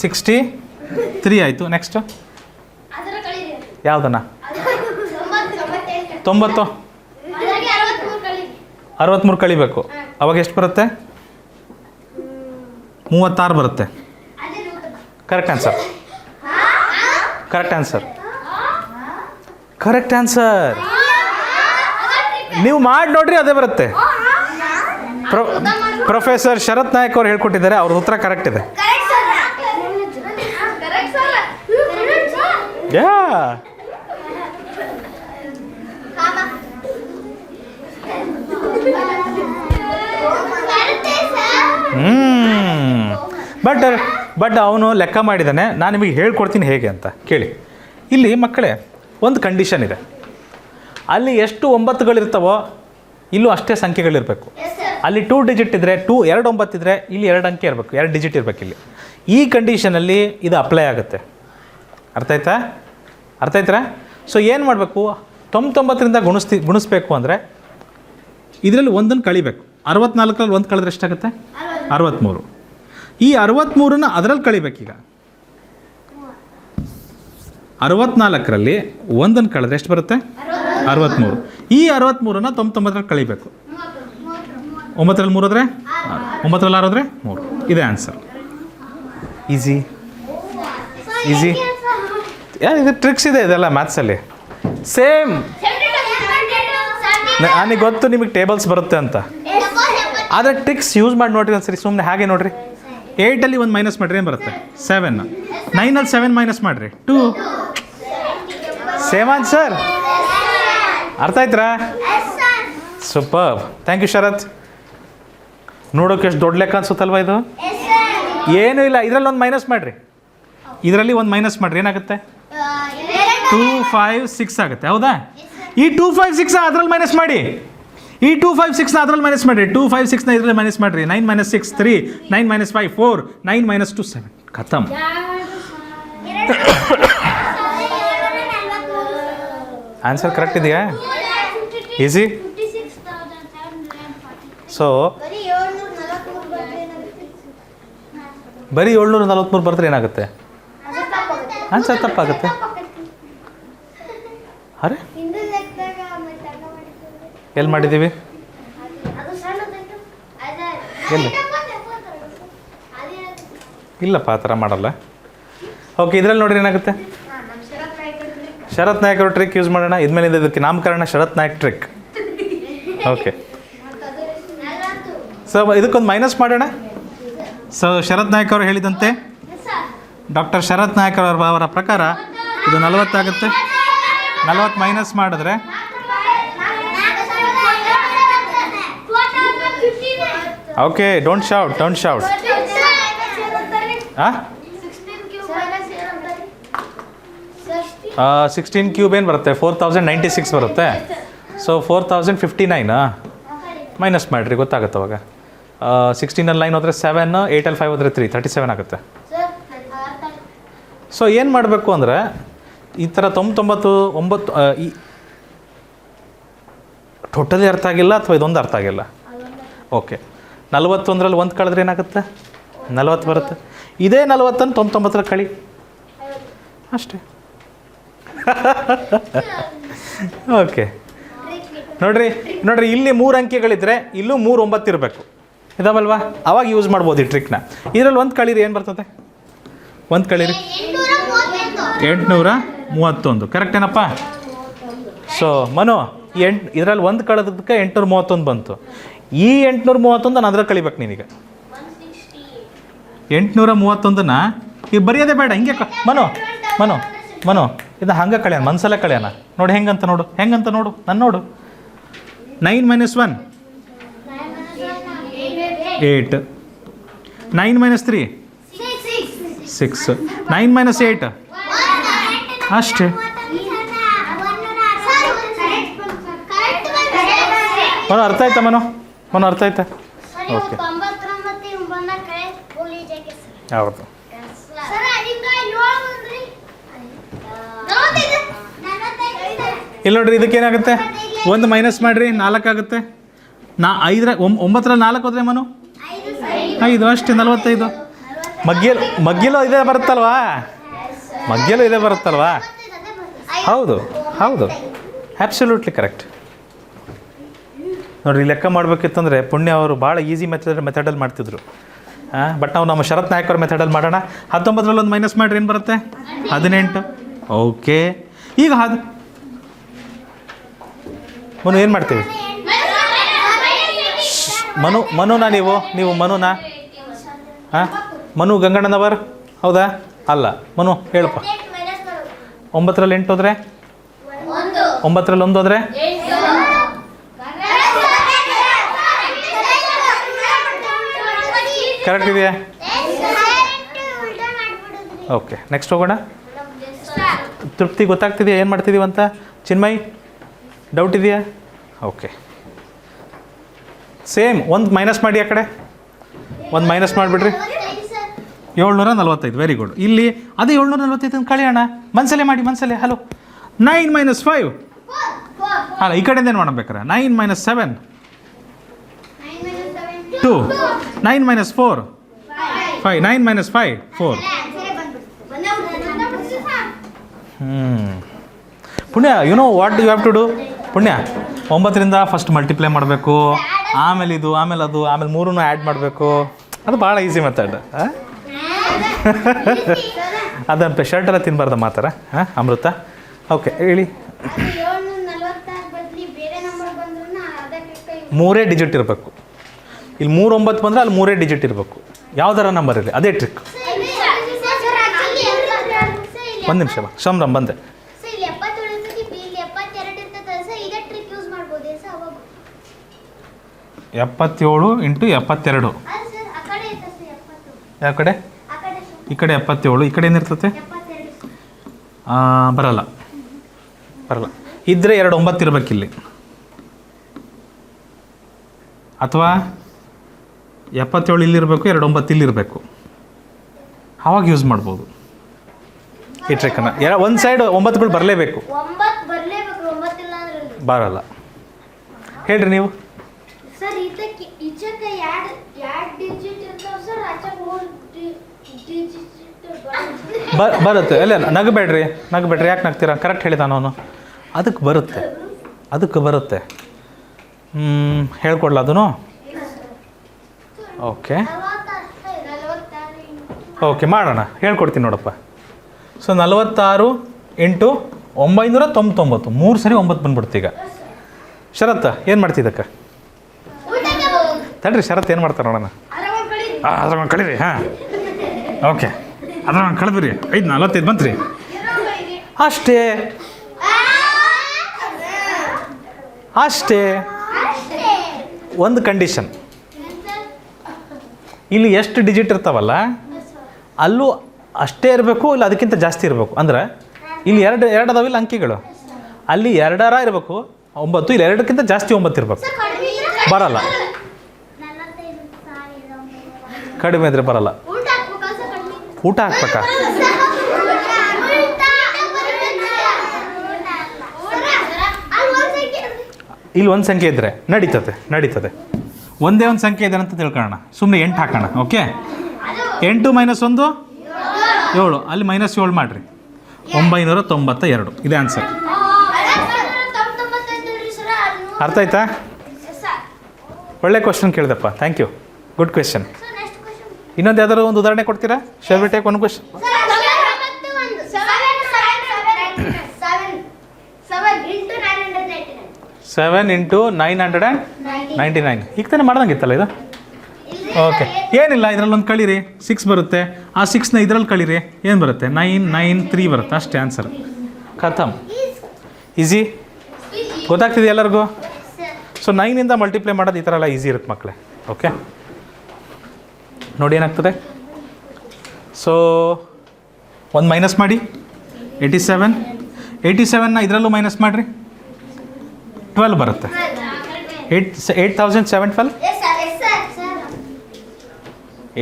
63 ಆಯಿತು. ನೆಕ್ಸ್ಟು ಯಾವುದನ್ನ? 90. 63 ಕಳಿಬೇಕು. ಅವಾಗ ಎಷ್ಟು ಬರುತ್ತೆ? 36 ಬರುತ್ತೆ. Correct answer. ನೀವು ಮಾಡಿ ನೋಡ್ರಿ, ಅದೇ ಬರುತ್ತೆ. ಪ್ರೊಫೆಸರ್ ಶರತ್ ನಾಯಕ್ ಅವ್ರು ಹೇಳ್ಕೊಟ್ಟಿದ್ದಾರೆ, ಅವ್ರ ಉತ್ತರ ಕರೆಕ್ಟ್ ಇದೆ. ಯಾ, ಬಟ್ ಅವನು ಲೆಕ್ಕ ಮಾಡಿದ್ದಾನೆ. ನಾನು ನಿಮಗೆ ಹೇಳ್ಕೊಡ್ತೀನಿ ಹೇಗೆ ಅಂತ ಕೇಳಿ. ಇಲ್ಲಿ ಮಕ್ಕಳೇ ಒಂದು ಕಂಡೀಷನ್ ಇದೆ. ಅಲ್ಲಿ ಎಷ್ಟು 9ಗಳಿರ್ತಾವೋ ಇಲ್ಲೂ ಅಷ್ಟೇ ಸಂಖ್ಯೆಗಳಿರಬೇಕು. ಅಲ್ಲಿ 2 ಡಿಜಿಟ್ ಇದ್ದರೆ 2 9 ಇದ್ದರೆ ಇಲ್ಲಿ 2 ಅಂಕೆ ಇರಬೇಕು, 2 ಡಿಜಿಟ್ ಇರಬೇಕು ಇಲ್ಲಿ. ಈ ಕಂಡೀಷನಲ್ಲಿ ಇದು ಅಪ್ಲೈ ಆಗುತ್ತೆ. ಅರ್ಥ ಆಯ್ತಾ? ಸೊ ಏನು ಮಾಡಬೇಕು? 99ರಿಂದ ಗುಣಿಸ್ಬೇಕು ಅಂದರೆ ಇದರಲ್ಲಿ ಒಂದನ್ನು ಕಳಿಬೇಕು. 64ರಲ್ಲಿ 1 ಕಳೆದ್ರೆ ಎಷ್ಟಾಗುತ್ತೆ? 63. ಈ 63ನ ಅದರಲ್ಲಿ ಕಳಿಬೇಕೀಗ. 64ರಲ್ಲಿ 1 ಕಳೆದ್ರೆ ಎಷ್ಟು ಬರುತ್ತೆ? 63. ಈ 63ನ 99ರಲ್ಲಿ ಕಳಿಬೇಕು. 9ರಲ್ಲಿ 3 ಆದರೆ 9ರಲ್ಲಿ 6 ಆದರೆ 3. ಇದೇ ಆನ್ಸರ್. ಈಸಿ. ಇದು ಟ್ರಿಕ್ಸ್ ಇದೆ ಇದೆಲ್ಲ ಮ್ಯಾಥ್ಸಲ್ಲಿ. ಸೇಮ್ ನನಗೆ ಗೊತ್ತು ನಿಮಗೆ ಟೇಬಲ್ಸ್ ಬರುತ್ತೆ ಅಂತ, ಆದರೆ ಟ್ರಿಕ್ಸ್ ಯೂಸ್ ಮಾಡಿ ನೋಡ್ರಿ ಒಂದ್ಸರಿ. ಸುಮ್ಮನೆ ಹಾಗೆ ನೋಡ್ರಿ. 8ಅಲ್ಲಿ ಒಂದು ಮೈನಸ್ ಮಾಡಿರಿ ಏನು ಬರುತ್ತೆ? 7. 9ಅಲ್ಲಿ 7 ಮೈನಸ್ ಮಾಡಿರಿ 2. Same answer. ಅರ್ಥ ಆಯ್ತಾ? ಸೂಪರ್. ಥ್ಯಾಂಕ್ ಯು ಶರತ್. ನೋಡೋಕೆ ಎಷ್ಟು ದೊಡ್ಡ ಲೆಕ್ಕ ಅನ್ಸುತ್ತಲ್ವ ಇದು? ಏನೂ ಇಲ್ಲ. ಇದರಲ್ಲಿ ಒಂದು ಮೈನಸ್ ಮಾಡಿರಿ. ಇದರಲ್ಲಿ ಒಂದು ಮೈನಸ್ ಮಾಡಿರಿ ಏನಾಗುತ್ತೆ? 2, 5, 6 ಆಗುತ್ತೆ. ಹೌದಾ? ಈ 2, 5, 6 ಅದರಲ್ಲಿ ಮೈನಸ್ ಮಾಡಿ. ಈ 2, 5, 6 ಅದರಲ್ಲಿ ಮೈನಸ್ ಮಾಡಿರಿ. 2, 5, 6 ಇದರಲ್ಲಿ ಮೈನಸ್ ಮಾಡಿರಿ. 9 - 6 3, 9 - 5 4, 9 - 2 7. ಖತಮ್. ಆನ್ಸರ್ ಕರೆಕ್ಟ್ ಇದೆಯಾ? ಈಸಿ. ಸೊ ಬರೀ 743 ಬರೆದ್ರೆ ಏನಾಗುತ್ತೆ? ಆನ್ಸರ್ ತಪ್ಪಾಗುತ್ತೆ. ಅರೆ ಎಲ್ಲಿ ಮಾಡಿದ್ದೀವಿ? ಎಲ್ಲಿ? ಇಲ್ಲಪ್ಪ, ಆ ಥರ ಮಾಡಲ್ಲ. ಓಕೆ, ಇದರಲ್ಲಿ ನೋಡ್ರಿ ಏನಾಗುತ್ತೆ? ಶರತ್ ನಾಯಕ್ ಅವರು ಟ್ರಿಕ್ ಯೂಸ್ ಮಾಡೋಣ. ಇದ್ಮೇಲಿಂದ ಇದಕ್ಕೆ ನಾಮಕರಣ ಶರತ್ ನಾಯಕ್ ಟ್ರಿಕ್. ಓಕೆ, ಸೊ ಇದಕ್ಕೊಂದು ಮೈನಸ್ ಮಾಡೋಣ. ಸೊ ಶರತ್ ನಾಯಕ್ ಅವರು ಹೇಳಿದಂತೆ, ಡಾಕ್ಟರ್ ಶರತ್ ನಾಯಕ್ ಅವರ ಪ್ರಕಾರ ಇದು 40 ಆಗುತ್ತೆ. 40 ಮೈನಸ್ ಮಾಡಿದ್ರೆ ಓಕೆ, ಡೋಂಟ್ ಶೌಟ್. ಹಾಂ, 16 ಕ್ಯೂಬ್ ಏನು ಬರುತ್ತೆ? 4096 ಬರುತ್ತೆ. ಸೊ 4059 ಮೈನಸ್ ಮಾಡಿರಿ, ಗೊತ್ತಾಗುತ್ತೆ ಅವಾಗ. 16ಅಲ್ಲಿ 9 ಹೋದರೆ 7, 8ಅಲ್ಲಿ 5 ಹೋದರೆ 3, 37 ಆಗುತ್ತೆ. ಸೊ ಏನು ಮಾಡಬೇಕು ಅಂದರೆ ಈ ಥರ 99 ಈ ಟೋಟಲಿ ಅರ್ಥ ಆಗಿಲ್ಲ ಅಥವಾ ಇದೊಂದು ಅರ್ಥ ಆಗಿಲ್ಲ? ಓಕೆ, 41ರಲ್ಲಿ 1 ಕಳೆದ್ರೆ ಏನಾಗುತ್ತೆ? 40 ಬರುತ್ತೆ. ಇದೇ 40ಅನ್ನು 99ರಲ್ಲಿ ಕಳಿ, ಅಷ್ಟೇ. ಓಕೆ, ನೋಡ್ರಿ ಇಲ್ಲಿ 3 ಅಂಕೆಗಳಿದ್ರೆ ಇಲ್ಲೂ 3 9 ಇರಬೇಕು. ಇದಾವಲ್ವಾ? ಅವಾಗ ಯೂಸ್ ಮಾಡ್ಬೋದು ಈ ಟ್ರಿಕ್ನ. ಇದರಲ್ಲಿ 1 ಕಳೀರಿ, ಏನು ಬರ್ತದೆ? 1 ಕಳೀರಿ, 831. ಕರೆಕ್ಟ್ ಏನಪ್ಪ? ಸೊ ಮನು, ಇದರಲ್ಲಿ 1 ಕಳೆದಕ್ಕೆ 831 ಬಂತು. ಈ 831 ನಾನು ಅದ್ರಲ್ಲಿ ಕಳಿಬೇಕು ನೀನೀಗ. 831ನ್ನ ಈಗ ಬರೆಯೋದೇ ಬೇಡ, ಹಿಂಗೆ ಮನು ಇದು ಹಂಗೆ ಕಳೆಯೋಣ, ಮನಸಲ್ಲೇ ಕಳೆಯೋಣ. ನೋಡಿ ಹೆಂಗಂತ ನೋಡು, ನಾನು ನೋಡು. 9 - 1 8, 9 - 3 6, 9 - 8 ಅಷ್ಟೇ. ಅರ್ಥ ಆಯ್ತಾ ಮನು? ಅರ್ಥ ಆಯ್ತಾ? ಓಕೆ, ಹೌದು. ಇಲ್ಲಿ ನೋಡ್ರಿ, ಇದಕ್ಕೇನಾಗುತ್ತೆ? 1 ಮೈನಸ್ ಮಾಡಿರಿ, 4 ಆಗುತ್ತೆ. 9ರಲ್ಲಿ 4 ಹೋದ್ರೆ ಮನು 5, ಅಷ್ಟೇ. 45. ಮಗ್ಗಿಲೂ ಇದೇ ಬರುತ್ತಲ್ವಾ? ಹೌದು, ಆ್ಯಬ್ಸಲ್ಯೂಟ್ಲಿ ಕರೆಕ್ಟ್. ನೋಡಿರಿ, ಲೆಕ್ಕ ಮಾಡಬೇಕಿತ್ತಂದರೆ ಪುಣ್ಯ ಅವರು ಭಾಳ ಈಸಿ ಮೆಥಡಲ್ಲಿ ಮಾಡ್ತಿದ್ರು. ಬಟ್ ನಾವು ನಮ್ಮ ಶರತ್ ನಾಯಕ್ ಅವ್ರ ಮೆಥಡಲ್ಲಿ ಮಾಡೋಣ. 19ರಲ್ಲಿ 1 ಮೈನಸ್ ಮಾಡಿರಿ, ಏನು ಬರುತ್ತೆ? 18. ಓಕೆ, ಈಗ ಮನು ಏನು ಮಾಡ್ತೀವಿ? ಮನುನಾ ನೀವು ಮನುನಾ? ಹಾಂ, ಮನು ಗಂಗಣ್ಣನವರ್ ಹೌದಾ? ಅಲ್ಲ, ಮನು ಹೇಳಪ್ಪ. 9ರಲ್ಲಿ 8 ಹೋದರೆ? 9ರಲ್ಲಿ 1 ಹೋದರೆ? ಕರೆಕ್ಟ್ ಇದೆಯಾ? ಓಕೆ, ನೆಕ್ಸ್ಟ್ ಹೋಗೋಣ. ತೃಪ್ತಿ ಗೊತ್ತಾಗ್ತಿದೆಯಾ ಏನು ಮಾಡ್ತಿದ್ದೀವಿ ಅಂತ? ಚಿನ್ಮಯ್ ಡೌಟ್ ಇದೆಯಾ? ಓಕೆ, ಸೇಮ್ 1 ಮೈನಸ್ ಮಾಡಿ, ಆ ಕಡೆ 1 ಮೈನಸ್ ಮಾಡಿಬಿಡ್ರಿ. 745. Very good. ಇಲ್ಲಿ ಅದೇ 745 ಕಳೆಯೋಣ. ಮನಸಲ್ಲೇ ಮಾಡಿ. ಹಲೋ, 9 - 5 ಅಲ್ಲ, ಈ ಕಡೆಯಿಂದ ಏನು ಮಾಡಬೇಕಾರೆ? 9 - 7 2, 9 - 4 5, 9 - 5 4. Punya, you know what you have to do? Punya, 9ರಿಂದ ಫಸ್ಟ್ ಮಲ್ಟಿಪ್ಲೈ ಮಾಡಬೇಕು, ಆಮೇಲೆ ಇದು, ಆಮೇಲೆ ಅದು, ಆಮೇಲೆ 3 ಆ್ಯಡ್ ಮಾಡಬೇಕು. ಅದು ಭಾಳ ಈಸಿ ಮೆಥಡ್. ಅದನ್ನು ಶರ್ಟ್ ಎಲ್ಲ ತಿನ್ನಬಾರ್ದು ಮಾತಾರ. ಅಮೃತ, ಓಕೆ ಹೇಳಿ. 3 ಡಿಜಿಟ್ ಇರಬೇಕು. ಇಲ್ಲಿ 3 9 ಬಂದರೆ ಅಲ್ಲಿ 3 ಡಿಜಿಟ್ ಇರಬೇಕು. ಯಾವ್ದಾರ ನಂಬರ್ ಇರಲಿ, ಅದೇ ಟ್ರಿಕ್. ಒಂದು ನಿಮಿಷ ಬಾ, ಸಂಭ್ರಮ ಬಂದೆ. 77 ಇಂಟು 72. ಯಾವ ಕಡೆ? ಈ ಕಡೆ 77, ಈ ಕಡೆ ಏನಿರ್ತತೆ? ಬರಲ್ಲ. ಇದ್ದರೆ 2 9 ಇರಬೇಕಿಲ್ಲಿ, ಅಥವಾ 77 ಇಲ್ಲಿರಬೇಕು, 2 9 ಇಲ್ಲಿರಬೇಕು. ಆವಾಗ ಯೂಸ್ ಮಾಡ್ಬೋದು ಈ ಟ್ರಿಕ್ಕನ್ನು. ಒಂದು ಸೈಡ್ 9ಗಳು ಬರಲೇಬೇಕು. ಬರಲ್ಲ. ಹೇಳ್ರಿ ನೀವು. ಬರುತ್ತೆ. ಇಲ್ಲ ನಗಬೇಡ್ರಿ. ಯಾಕೆ ನಗ್ತೀರಾ? ಕರೆಕ್ಟ್ ಹೇಳಿದ ನಾನು. ಅದಕ್ಕೆ ಬರುತ್ತೆ. ಹೇಳ್ಕೊಡ್ಲ ಅದನ್ನು? ಓಕೆ ಮಾಡೋಣ, ಹೇಳ್ಕೊಡ್ತೀನಿ ನೋಡಪ್ಪ. ಸೊ 46 ಇಂಟು 999, 3 ಸರಿ 9 ಬಂದ್ಬಿಡ್ತು. ಈಗ ಶರತ್ ಏನು ಮಾಡ್ತಿದ್ದಕ್ಕ? ತಡ್ರಿ, ಶರತ್ ಏನು ಮಾಡ್ತಾರೆ ನೋಡೋಣ. ಅದ್ರ ಕಳೀರಿ. ಹಾಂ, ಓಕೆ, ಅದ್ರ ಕಳೆದ್ರಿ. 45 ಬಂತ್ರಿ. ಅಷ್ಟೇ. ಒಂದು ಕಂಡೀಷನ್, ಇಲ್ಲಿ ಎಷ್ಟು ಡಿಜಿಟ್ ಇರ್ತಾವಲ್ಲ ಅಲ್ಲೂ ಅಷ್ಟೇ ಇರಬೇಕು, ಇಲ್ಲ ಅದಕ್ಕಿಂತ ಜಾಸ್ತಿ ಇರಬೇಕು. ಅಂದ್ರೆ ಇಲ್ಲಿ ಎರಡು ಅದಾವಿಲ್ಲ ಅಂಕಿಗಳು, ಅಲ್ಲಿ 2 ಇರಬೇಕು 9, ಇಲ್ಲಿ 2ಕ್ಕಿಂತ ಜಾಸ್ತಿ 9 ಇರಬೇಕು. ಬರಲ್ಲ. ಕಡಿಮೆ ಇದ್ರೆ ಬರಲ್ಲ. ಊಟ ಹಾಕ್ಬೇಕಾ? ಇಲ್ಲಿ ಒಂದು ಸಂಖ್ಯೆ ಇದ್ದರೆ ನಡೀತದೆ. ಒಂದೇ ಒಂದು ಸಂಖ್ಯೆ ಇದೆ ಅಂತ ತಿಳ್ಕೊಳ್ಳೋಣ. ಸುಮ್ಮನೆ 8 ಹಾಕೋಣ. ಓಕೆ, 8 - 1 7, ಅಲ್ಲಿ -7 ಮಾಡಿರಿ. 992 ಇದೆ ಆನ್ಸರ್. ಅರ್ಥ ಆಯ್ತಾ? ಒಳ್ಳೆ ಕ್ವಶನ್ ಕೇಳಿದಪ್ಪ. Thank you, good question. ಇನ್ನೊಂದು ಯಾವ್ದಾದ್ರು ಒಂದು ಉದಾಹರಣೆ ಕೊಡ್ತೀರಾ? Shall we take one question? 7 into 999. ಈಗ ತಾನೇ ಮಾಡ್ದಂಗಿತ್ತಲ್ಲ ಇದು. ಓಕೆ, ಏನಿಲ್ಲ, ಇದರಲ್ಲಿ ಒಂದು ಕಳೀರಿ, 6 ಬರುತ್ತೆ. ಆ 6ನ ಇದರಲ್ಲಿ ಕಳೀರಿ, ಏನು ಬರುತ್ತೆ? 993 ಬರುತ್ತೆ. ಅಷ್ಟೇ ಆನ್ಸರ್. ಖತಮ್. ಈಸಿ. ಗೊತ್ತಾಗ್ತಿದೆ ಎಲ್ಲರಿಗೂ? ಸೊ 9ಇಂದ ಮಲ್ಟಿಪ್ಲೈ ಮಾಡೋದು ಈ ಥರ ಎಲ್ಲ ಈಸಿ ಇರುತ್ತೆ ಮಕ್ಕಳೇ. ಓಕೆ, ನೋಡಿ ಏನಾಗ್ತದೆ. ಸೊ ಒಂದು ಮೈನಸ್ ಮಾಡಿ, 87ನ ಇದರಲ್ಲೂ ಮೈನಸ್ ಮಾಡಿರಿ, 12 ಬರುತ್ತೆ. 8712.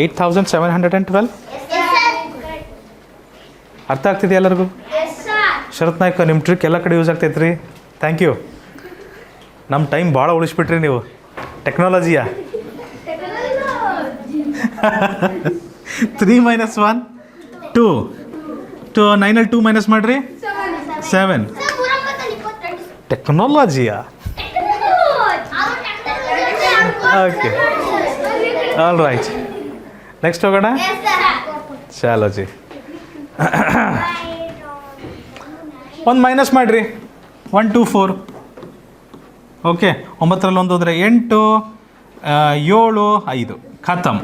8712. ಅರ್ಥ ಆಗ್ತಿದೆ ಎಲ್ಲರಿಗೂ? ಶರತ್ ನಾಯ್ಕ, ನಿಮ್ಮ ಟ್ರಿಕ್ ಎಲ್ಲ ಕಡೆ ಯೂಸ್ ಆಗ್ತೈತೆ ರೀ. Thank you. ನಮ್ಮ ಟೈಮ್ ಭಾಳ ಉಳಿಸ್ಬಿಟ್ರಿ ನೀವು. ಟೆಕ್ನಾಲಜಿಯ 3 - 1 2. 9ಅಲ್ಲಿ 2 ಮೈನಸ್ ಮಾಡಿರಿ, 7. ಟೆಕ್ನಾಲಜಿಯಾ? Okay, all right. ನೆಕ್ಸ್ಟ್ ಹೋಗೋಣ. ಚಾಲೋ ಜಿ. ಒಂದು ಮೈನಸ್ ಮಾಡಿರಿ, 1 2 4. ಓಕೆ, 9ರಲ್ಲಿ 1 ಹೋದರೆ 8, 7 5. ಖತಮ್.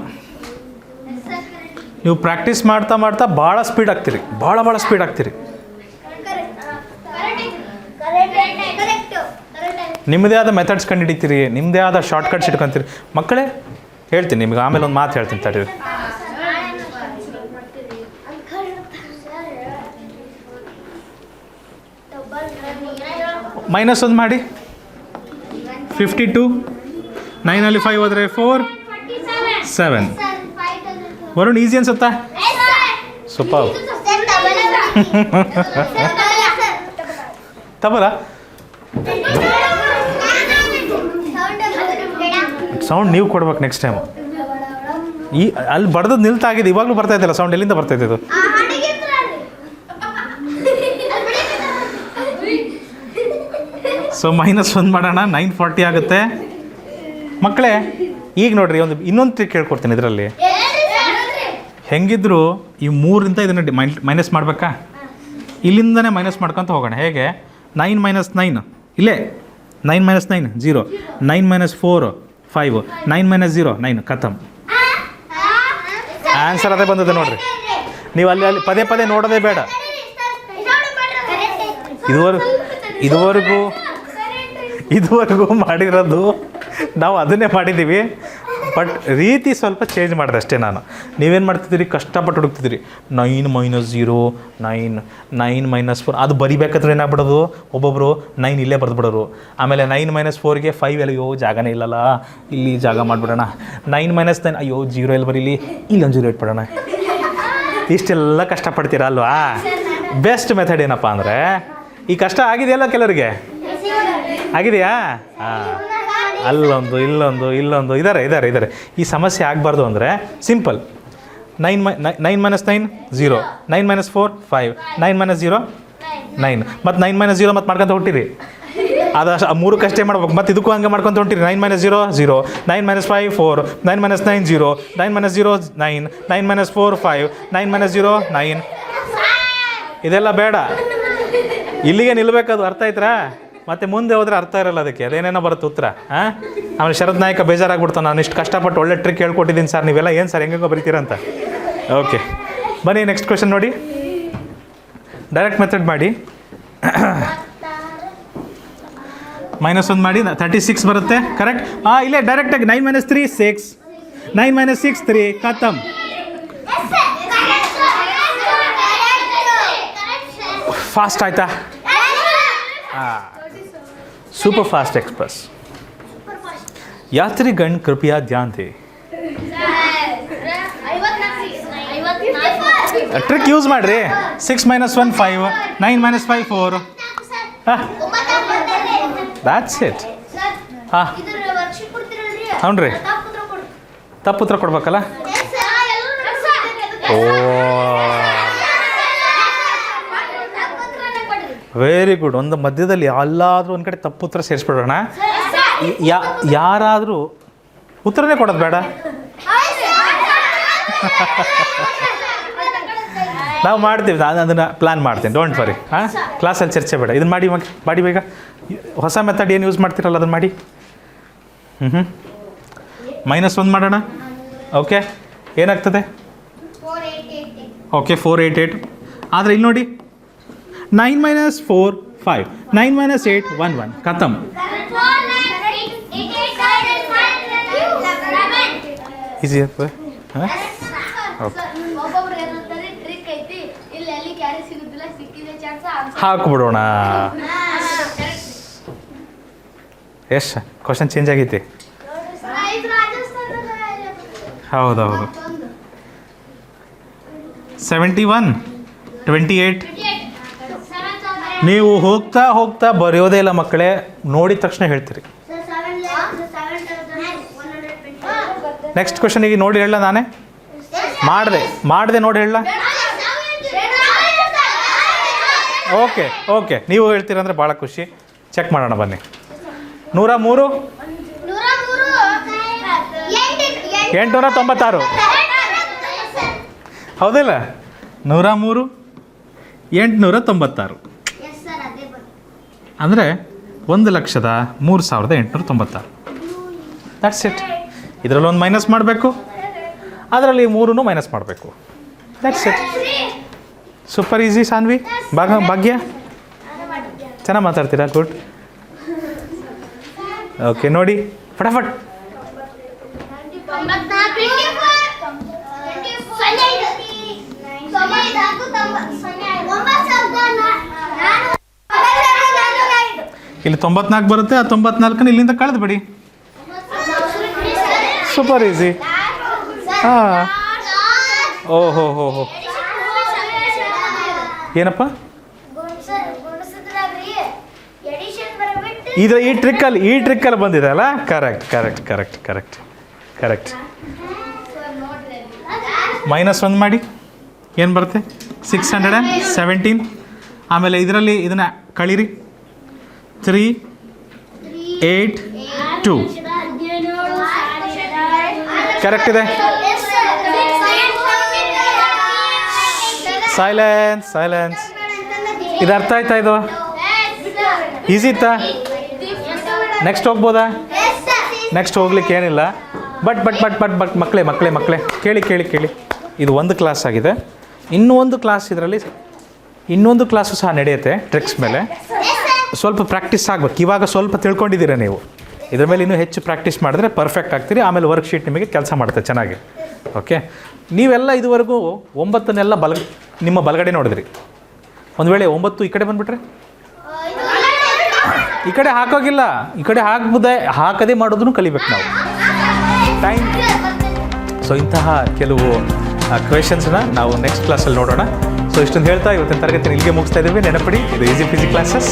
ನೀವು ಪ್ರಾಕ್ಟೀಸ್ ಮಾಡ್ತಾ ಭಾಳ ಸ್ಪೀಡ್ ಆಗ್ತೀರಿ. ಭಾಳ ಸ್ಪೀಡ್ ಆಗ್ತೀರಿ. ನಿಮ್ಮದೇ ಆದ ಮೆಥಡ್ಸ್ ಕಂಡುಹಿಡಿತೀರಿ, ನಿಮ್ಮದೇ ಆದ ಶಾರ್ಟ್ಕಟ್ಸ್ ಇಟ್ಕೊತೀರಿ. ಮಕ್ಕಳೇ, ಹೇಳ್ತೀನಿ ನಿಮಗೆ ಆಮೇಲೆ ಒಂದು ಮಾತು ಹೇಳ್ತೀನಿ ತಡೀರಿ. -1 ಮಾಡಿ, 52. 9ಅಲ್ಲಿ 5 ಹೋದರೆ 4 7. ವರುಣ್, ಈಸಿ ಅನ್ಸುತ್ತಾ? ಸೂಪರ್. ತಬರ ಸೌಂಡ್ ನೀವು ಕೊಡ್ಬೇಕು ನೆಕ್ಸ್ಟ್ ಟೈಮು. ಅಲ್ಲಿ ಬಡ್ದು ನಿಲ್ತಾಗಿದೆ, ಇವಾಗಲೂ ಬರ್ತಾ ಇದ್ದಲ್ಲ ಸೌಂಡ್. ಎಲ್ಲಿಂದ ಬರ್ತಾಯಿದೆ ಇದು? ಸೊ -1 ಮಾಡೋಣ, 940 ಆಗುತ್ತೆ. ಮಕ್ಕಳೇ, ಈಗ ನೋಡ್ರಿ, ಇನ್ನೊಂದು ಟ್ರಿಕ್ ಹೇಳ್ಕೊಡ್ತೀನಿ ಇದರಲ್ಲಿ. ಹೆಂಗಿದ್ರು ಈ 3ರಿಂದ ಇದನ್ನು ಮೈನಸ್ ಮಾಡಬೇಕಾ? ಇಲ್ಲಿಂದನೇ ಮೈನಸ್ ಮಾಡ್ಕೊತ ಹೋಗೋಣ. ಹೇಗೆ? 9 - 9 ಇಲ್ಲೇ 9 - 9 0, 9 - 4 5, 9 - 0 9 ಖತಮ್. ಆನ್ಸರ್ ಅದೇ ಬಂದಿದೆ ನೋಡ್ರಿ. ನೀವು ಅಲ್ಲಿ ಪದೇ ಪದೇ ನೋಡೋದೇ ಬೇಡ. ಇದುವರೆಗೂ ಮಾಡಿರೋದು ನಾವು ಅದನ್ನೇ ಮಾಡಿದ್ದೀವಿ, ಬಟ್ ರೀತಿ ಸ್ವಲ್ಪ ಚೇಂಜ್ ಮಾಡಿದೆ ಅಷ್ಟೇ ನಾನು. ನೀವೇನು ಮಾಡ್ತಿದ್ದೀರಿ, ಕಷ್ಟಪಟ್ಟು ಹುಡುಕ್ತಿದ್ದೀರಿ. 9 - 0 9, 9 - 4 ಅದು ಬರಿಬೇಕಾದ್ರೆ ಏನಾಗ್ಬಿಡೋದು, ಒಬ್ಬೊಬ್ಬರು 9 ಇಲ್ಲೇ ಬರೆದ್ಬಿಡೋರು. ಆಮೇಲೆ 9 - 4ಗೆ 5 ಅಯ್ಯೋ ಜಾಗನೇ ಇಲ್ಲಲ್ಲ, ಇಲ್ಲಿ ಜಾಗ ಮಾಡಿಬಿಡೋಣ. 9 - 9 ಅಯ್ಯೋ 0 ಎಲ್ಲಿ ಬರೀಲಿ, ಇಲ್ಲೊಂದು 0 ಇಟ್ಬಿಡೋಣ. ಇಷ್ಟೆಲ್ಲ ಕಷ್ಟಪಡ್ತೀರಾ ಅಲ್ವಾ? ಬೆಸ್ಟ್ ಮೆಥಡ್ ಏನಪ್ಪ ಅಂದರೆ, ಈ ಕಷ್ಟ ಆಗಿದೆಯಲ್ಲ ಕೆಲವರಿಗೆ, ಆಗಿದೆಯಾ? ಹಾಂ, ಅಲ್ಲೊಂದು ಇಲ್ಲೊಂದು ಇದ್ದಾರೆ. ಈ ಸಮಸ್ಯೆ ಆಗಬಾರ್ದು ಅಂದರೆ ಸಿಂಪಲ್. 9 - 9 0, 9 - 4 5, 9 - 0 9, ಮತ್ತು 9 - 0 ಮತ್ತು ಮಾಡ್ಕೊತ ಹೊಟ್ಟಿರಿ. ಅದು ಆ ಮೂರಕ್ಕಷ್ಟೇ ಮಾಡ್ಬೇಕು. ಮತ್ತು ಇದಕ್ಕೂ ಹಂಗೆ ಮಾಡ್ಕೊತ ಹೊಂಟಿರಿ. 9 - 0 0, 9 - 5 4, 9 - 9 0, 9 - 0 9, 9 - 4 5, 9 - 0 9. ಇದೆಲ್ಲ ಬೇಡ, ಇಲ್ಲಿಗೆ ನಿಲ್ಲಬೇಕದು. ಅರ್ಥ ಆಯ್ತಾ? ಮತ್ತು ಮುಂದೆ ಹೋದರೆ ಅರ್ಥ ಇರಲ್ಲ ಅದಕ್ಕೆ, ಅದೇನೇನೋ ಬರುತ್ತೆ ಉತ್ತರ. ಹಾಂ, ಆಮೇಲೆ ಶರದ್ ನಾಯಕ ಬೇಜಾರಾಗ್ಬಿಡ್ತಾನೆ, ನಾನು ಇಷ್ಟು ಕಷ್ಟಪಟ್ಟು ಒಳ್ಳೆ ಟ್ರಿಕ್ ಹೇಳ್ಕೊಟ್ಟಿದ್ದೀನಿ ಸರ್, ನೀವೆಲ್ಲ ಏನು ಸರ್ ಹೆಂಗೋ ಬರೀತೀರಂತ. ಓಕೆ, ಬನ್ನಿ ನೆಕ್ಸ್ಟ್ ಕ್ವೆಶನ್ ನೋಡಿ. ಡೈರೆಕ್ಟ್ ಮೆಥಡ್ ಮಾಡಿ. -1 ಮಾಡಿ 36 ಬರುತ್ತೆ. ಕರೆಕ್ಟ್. ಇಲ್ಲೇ ಡೈರೆಕ್ಟಾಗಿ 9 - 3 6, 9 - 6 3 ಖತಮ್. ಫಾಸ್ಟ್ ಆಯ್ತಾ? Super fast express. यात्रीगण कृपया ध्यान दें. ट्रिक यूज ಮಾಡ್ರಿ. 6 - 1 5, 9 - 5 4. That's it. ಹಾಂ, ಹ್ಞೂ ರೀ, ತಪ್ಪು ಉತ್ತರ ಕೊಡ್ಬೇಕಲ್ಲ. ಓ, ವೆರಿ ಗುಡ್. ಒಂದು ಮಧ್ಯದಲ್ಲಿ ಎಲ್ಲಾದರೂ ಒಂದು ಕಡೆ ತಪ್ಪು ಉತ್ತರ ಸೇರಿಸ್ಬಿಡೋಣ. ಯಾರಾದರೂ ಉತ್ತರನೇ ಕೊಡೋದು ಬೇಡ. ನಾವು ಮಾಡ್ತೀವಿ, ನಾನು ಅದನ್ನು ಪ್ಲ್ಯಾನ್ ಮಾಡ್ತೀನಿ, ಡೋಂಟ್ ವರಿ. ಹಾಂ, ಕ್ಲಾಸಲ್ಲಿ ಚರ್ಚೆ ಬೇಡ. ಇದನ್ನು ಮಾಡಿ ಬೇಗ. ಹೊಸ ಮೆಥಡ್ ಏನು ಯೂಸ್ ಮಾಡ್ತೀರಲ್ಲ ಅದನ್ನು ಮಾಡಿ. -1 ಮಾಡೋಣ. ಓಕೆ, ಏನಾಗ್ತದೆ? ಓಕೆ 4 8 8. ಆದರೆ ಇಲ್ಲಿ ನೋಡಿ, 9 - 4 5, 9 - 8 1 1 ಖತಮ್. ಈಸಿ ಆಯ್ತು. ಹಾಂ, ಓಕೆ, ಹಾಕ್ಬಿಡೋಣ. ಎಷ್ಟು ಕ್ವಶನ್ ಚೇಂಜ್ ಆಗೈತಿ? ಹೌದೌದು. 71 28. ನೀವು ಹೋಗ್ತಾ ಹೋಗ್ತಾ ಬರೆಯೋದೇ ಇಲ್ಲ ಮಕ್ಕಳೇ, ನೋಡಿದ ತಕ್ಷಣ ಹೇಳ್ತೀರಿ. ನೆಕ್ಸ್ಟ್ ಕ್ವಶನಿಗೆ ನೋಡಿ ಹೇಳ. ನಾನೇ ಮಾಡಿದೆ ನೋಡಿ ಹೇಳ. ಓಕೆ, ನೀವು ಹೇಳ್ತೀರಂದ್ರೆ ಭಾಳ ಖುಷಿ. ಚೆಕ್ ಮಾಡೋಣ ಬನ್ನಿ. 103 896. ಹೌದಿಲ್ಲ? 103 896 ಅಂದರೆ 1,03,896. That's it. ಇದರಲ್ಲಿ ಒಂದು ಮೈನಸ್ ಮಾಡಬೇಕು, ಅದರಲ್ಲಿ 3 ಮೈನಸ್ ಮಾಡಬೇಕು. That's it. Super easy. Sanvi, Bhagya ಚೆನ್ನಾಗಿ ಮಾತಾಡ್ತೀರಾ? ಗುಡ್. ಓಕೆ, ನೋಡಿ ಫಟಾಫಟ್. ಇಲ್ಲಿ 94 ಬರುತ್ತೆ. ಆ 94ನ ಇಲ್ಲಿಂದ ಕಳೆದು ಬಿಡಿ. Super easy. ಹಾಂ, ಓಹೋ ಏನಪ್ಪ ಇದು? ಈ ಟ್ರಿಕ್ಕಲ್ಲಿ ಬಂದಿದೆ ಅಲ್ಲ. ಕರೆಕ್ಟ್. -1 ಮಾಡಿ ಏನು ಬರುತ್ತೆ? 617. ಆಮೇಲೆ ಇದರಲ್ಲಿ ಇದನ್ನು ಕಳೀರಿ. 3 8 2 ಕರೆಕ್ಟ್ ಇದೆ. ಸೈಲೆನ್ಸ್. ಇದು ಅರ್ಥ ಆಯ್ತಾ? ಇದು ಈಸಿ ಇತ್ತಾ? ನೆಕ್ಸ್ಟ್ ಹೋಗ್ಬೋದಾ? ನೆಕ್ಸ್ಟ್ ಹೋಗ್ಲಿಕ್ಕೆ ಏನಿಲ್ಲ. ಬಟ್ ಮಕ್ಕಳೇ ಕೇಳಿ ಇದು ಒಂದು ಕ್ಲಾಸ್ ಆಗಿದೆ. ಇನ್ನೊಂದು ಕ್ಲಾಸು ಸಹ ನಡೆಯುತ್ತೆ ಟ್ರಿಕ್ಸ್ ಮೇಲೆ. ಸ್ವಲ್ಪ ಪ್ರಾಕ್ಟೀಸ್ ಆಗ್ಬೇಕು. ಇವಾಗ ಸ್ವಲ್ಪ ತಿಳ್ಕೊಂಡಿದ್ದೀರ ನೀವು. ಇದ್ರ ಮೇಲೆ ಇನ್ನೂ ಹೆಚ್ಚು ಪ್ರಾಕ್ಟೀಸ್ ಮಾಡಿದ್ರೆ ಪರ್ಫೆಕ್ಟ್ ಆಗ್ತೀರಿ. ಆಮೇಲೆ ವರ್ಕ್ಶೀಟ್ ನಿಮಗೆ ಕೆಲಸ ಮಾಡುತ್ತೆ ಚೆನ್ನಾಗಿ. ಓಕೆ, ನೀವೆಲ್ಲ ಇದುವರೆಗೂ 9ನೆಲ್ಲ ನಿಮ್ಮ ಬಲಗಡೆ ನೋಡಿದ್ರಿ. ಒಂದು ವೇಳೆ 9 ಈ ಕಡೆ ಬಂದುಬಿಟ್ರೆ ಈ ಕಡೆ ಹಾಕೋಗಿಲ್ಲ, ಈ ಕಡೆ ಹಾಕದೇ ಮಾಡೋದನ್ನು ಕಲಿಬೇಕು ನಾವು. ಟೈಮ್. ಸೊ ಇಂತಹ ಕೆಲವು ಕ್ವೆಶನ್ಸ್ನ ನಾವು ನೆಕ್ಸ್ಟ್ ಕ್ಲಾಸಲ್ಲಿ ನೋಡೋಣ. ಸೊ ಇಷ್ಟೊಂದು ಹೇಳ್ತಾ ಇವತ್ತಿನ ತರಗತಿನ ಇಲ್ಲಿಗೆ ಮುಗಿಸ್ತಾ ಇದ್ದೀವಿ. ನೆನಪಡಿ, ಇದು ಈಸಿ ಫಿಸಿ ಕ್ಲಾಸಸ್.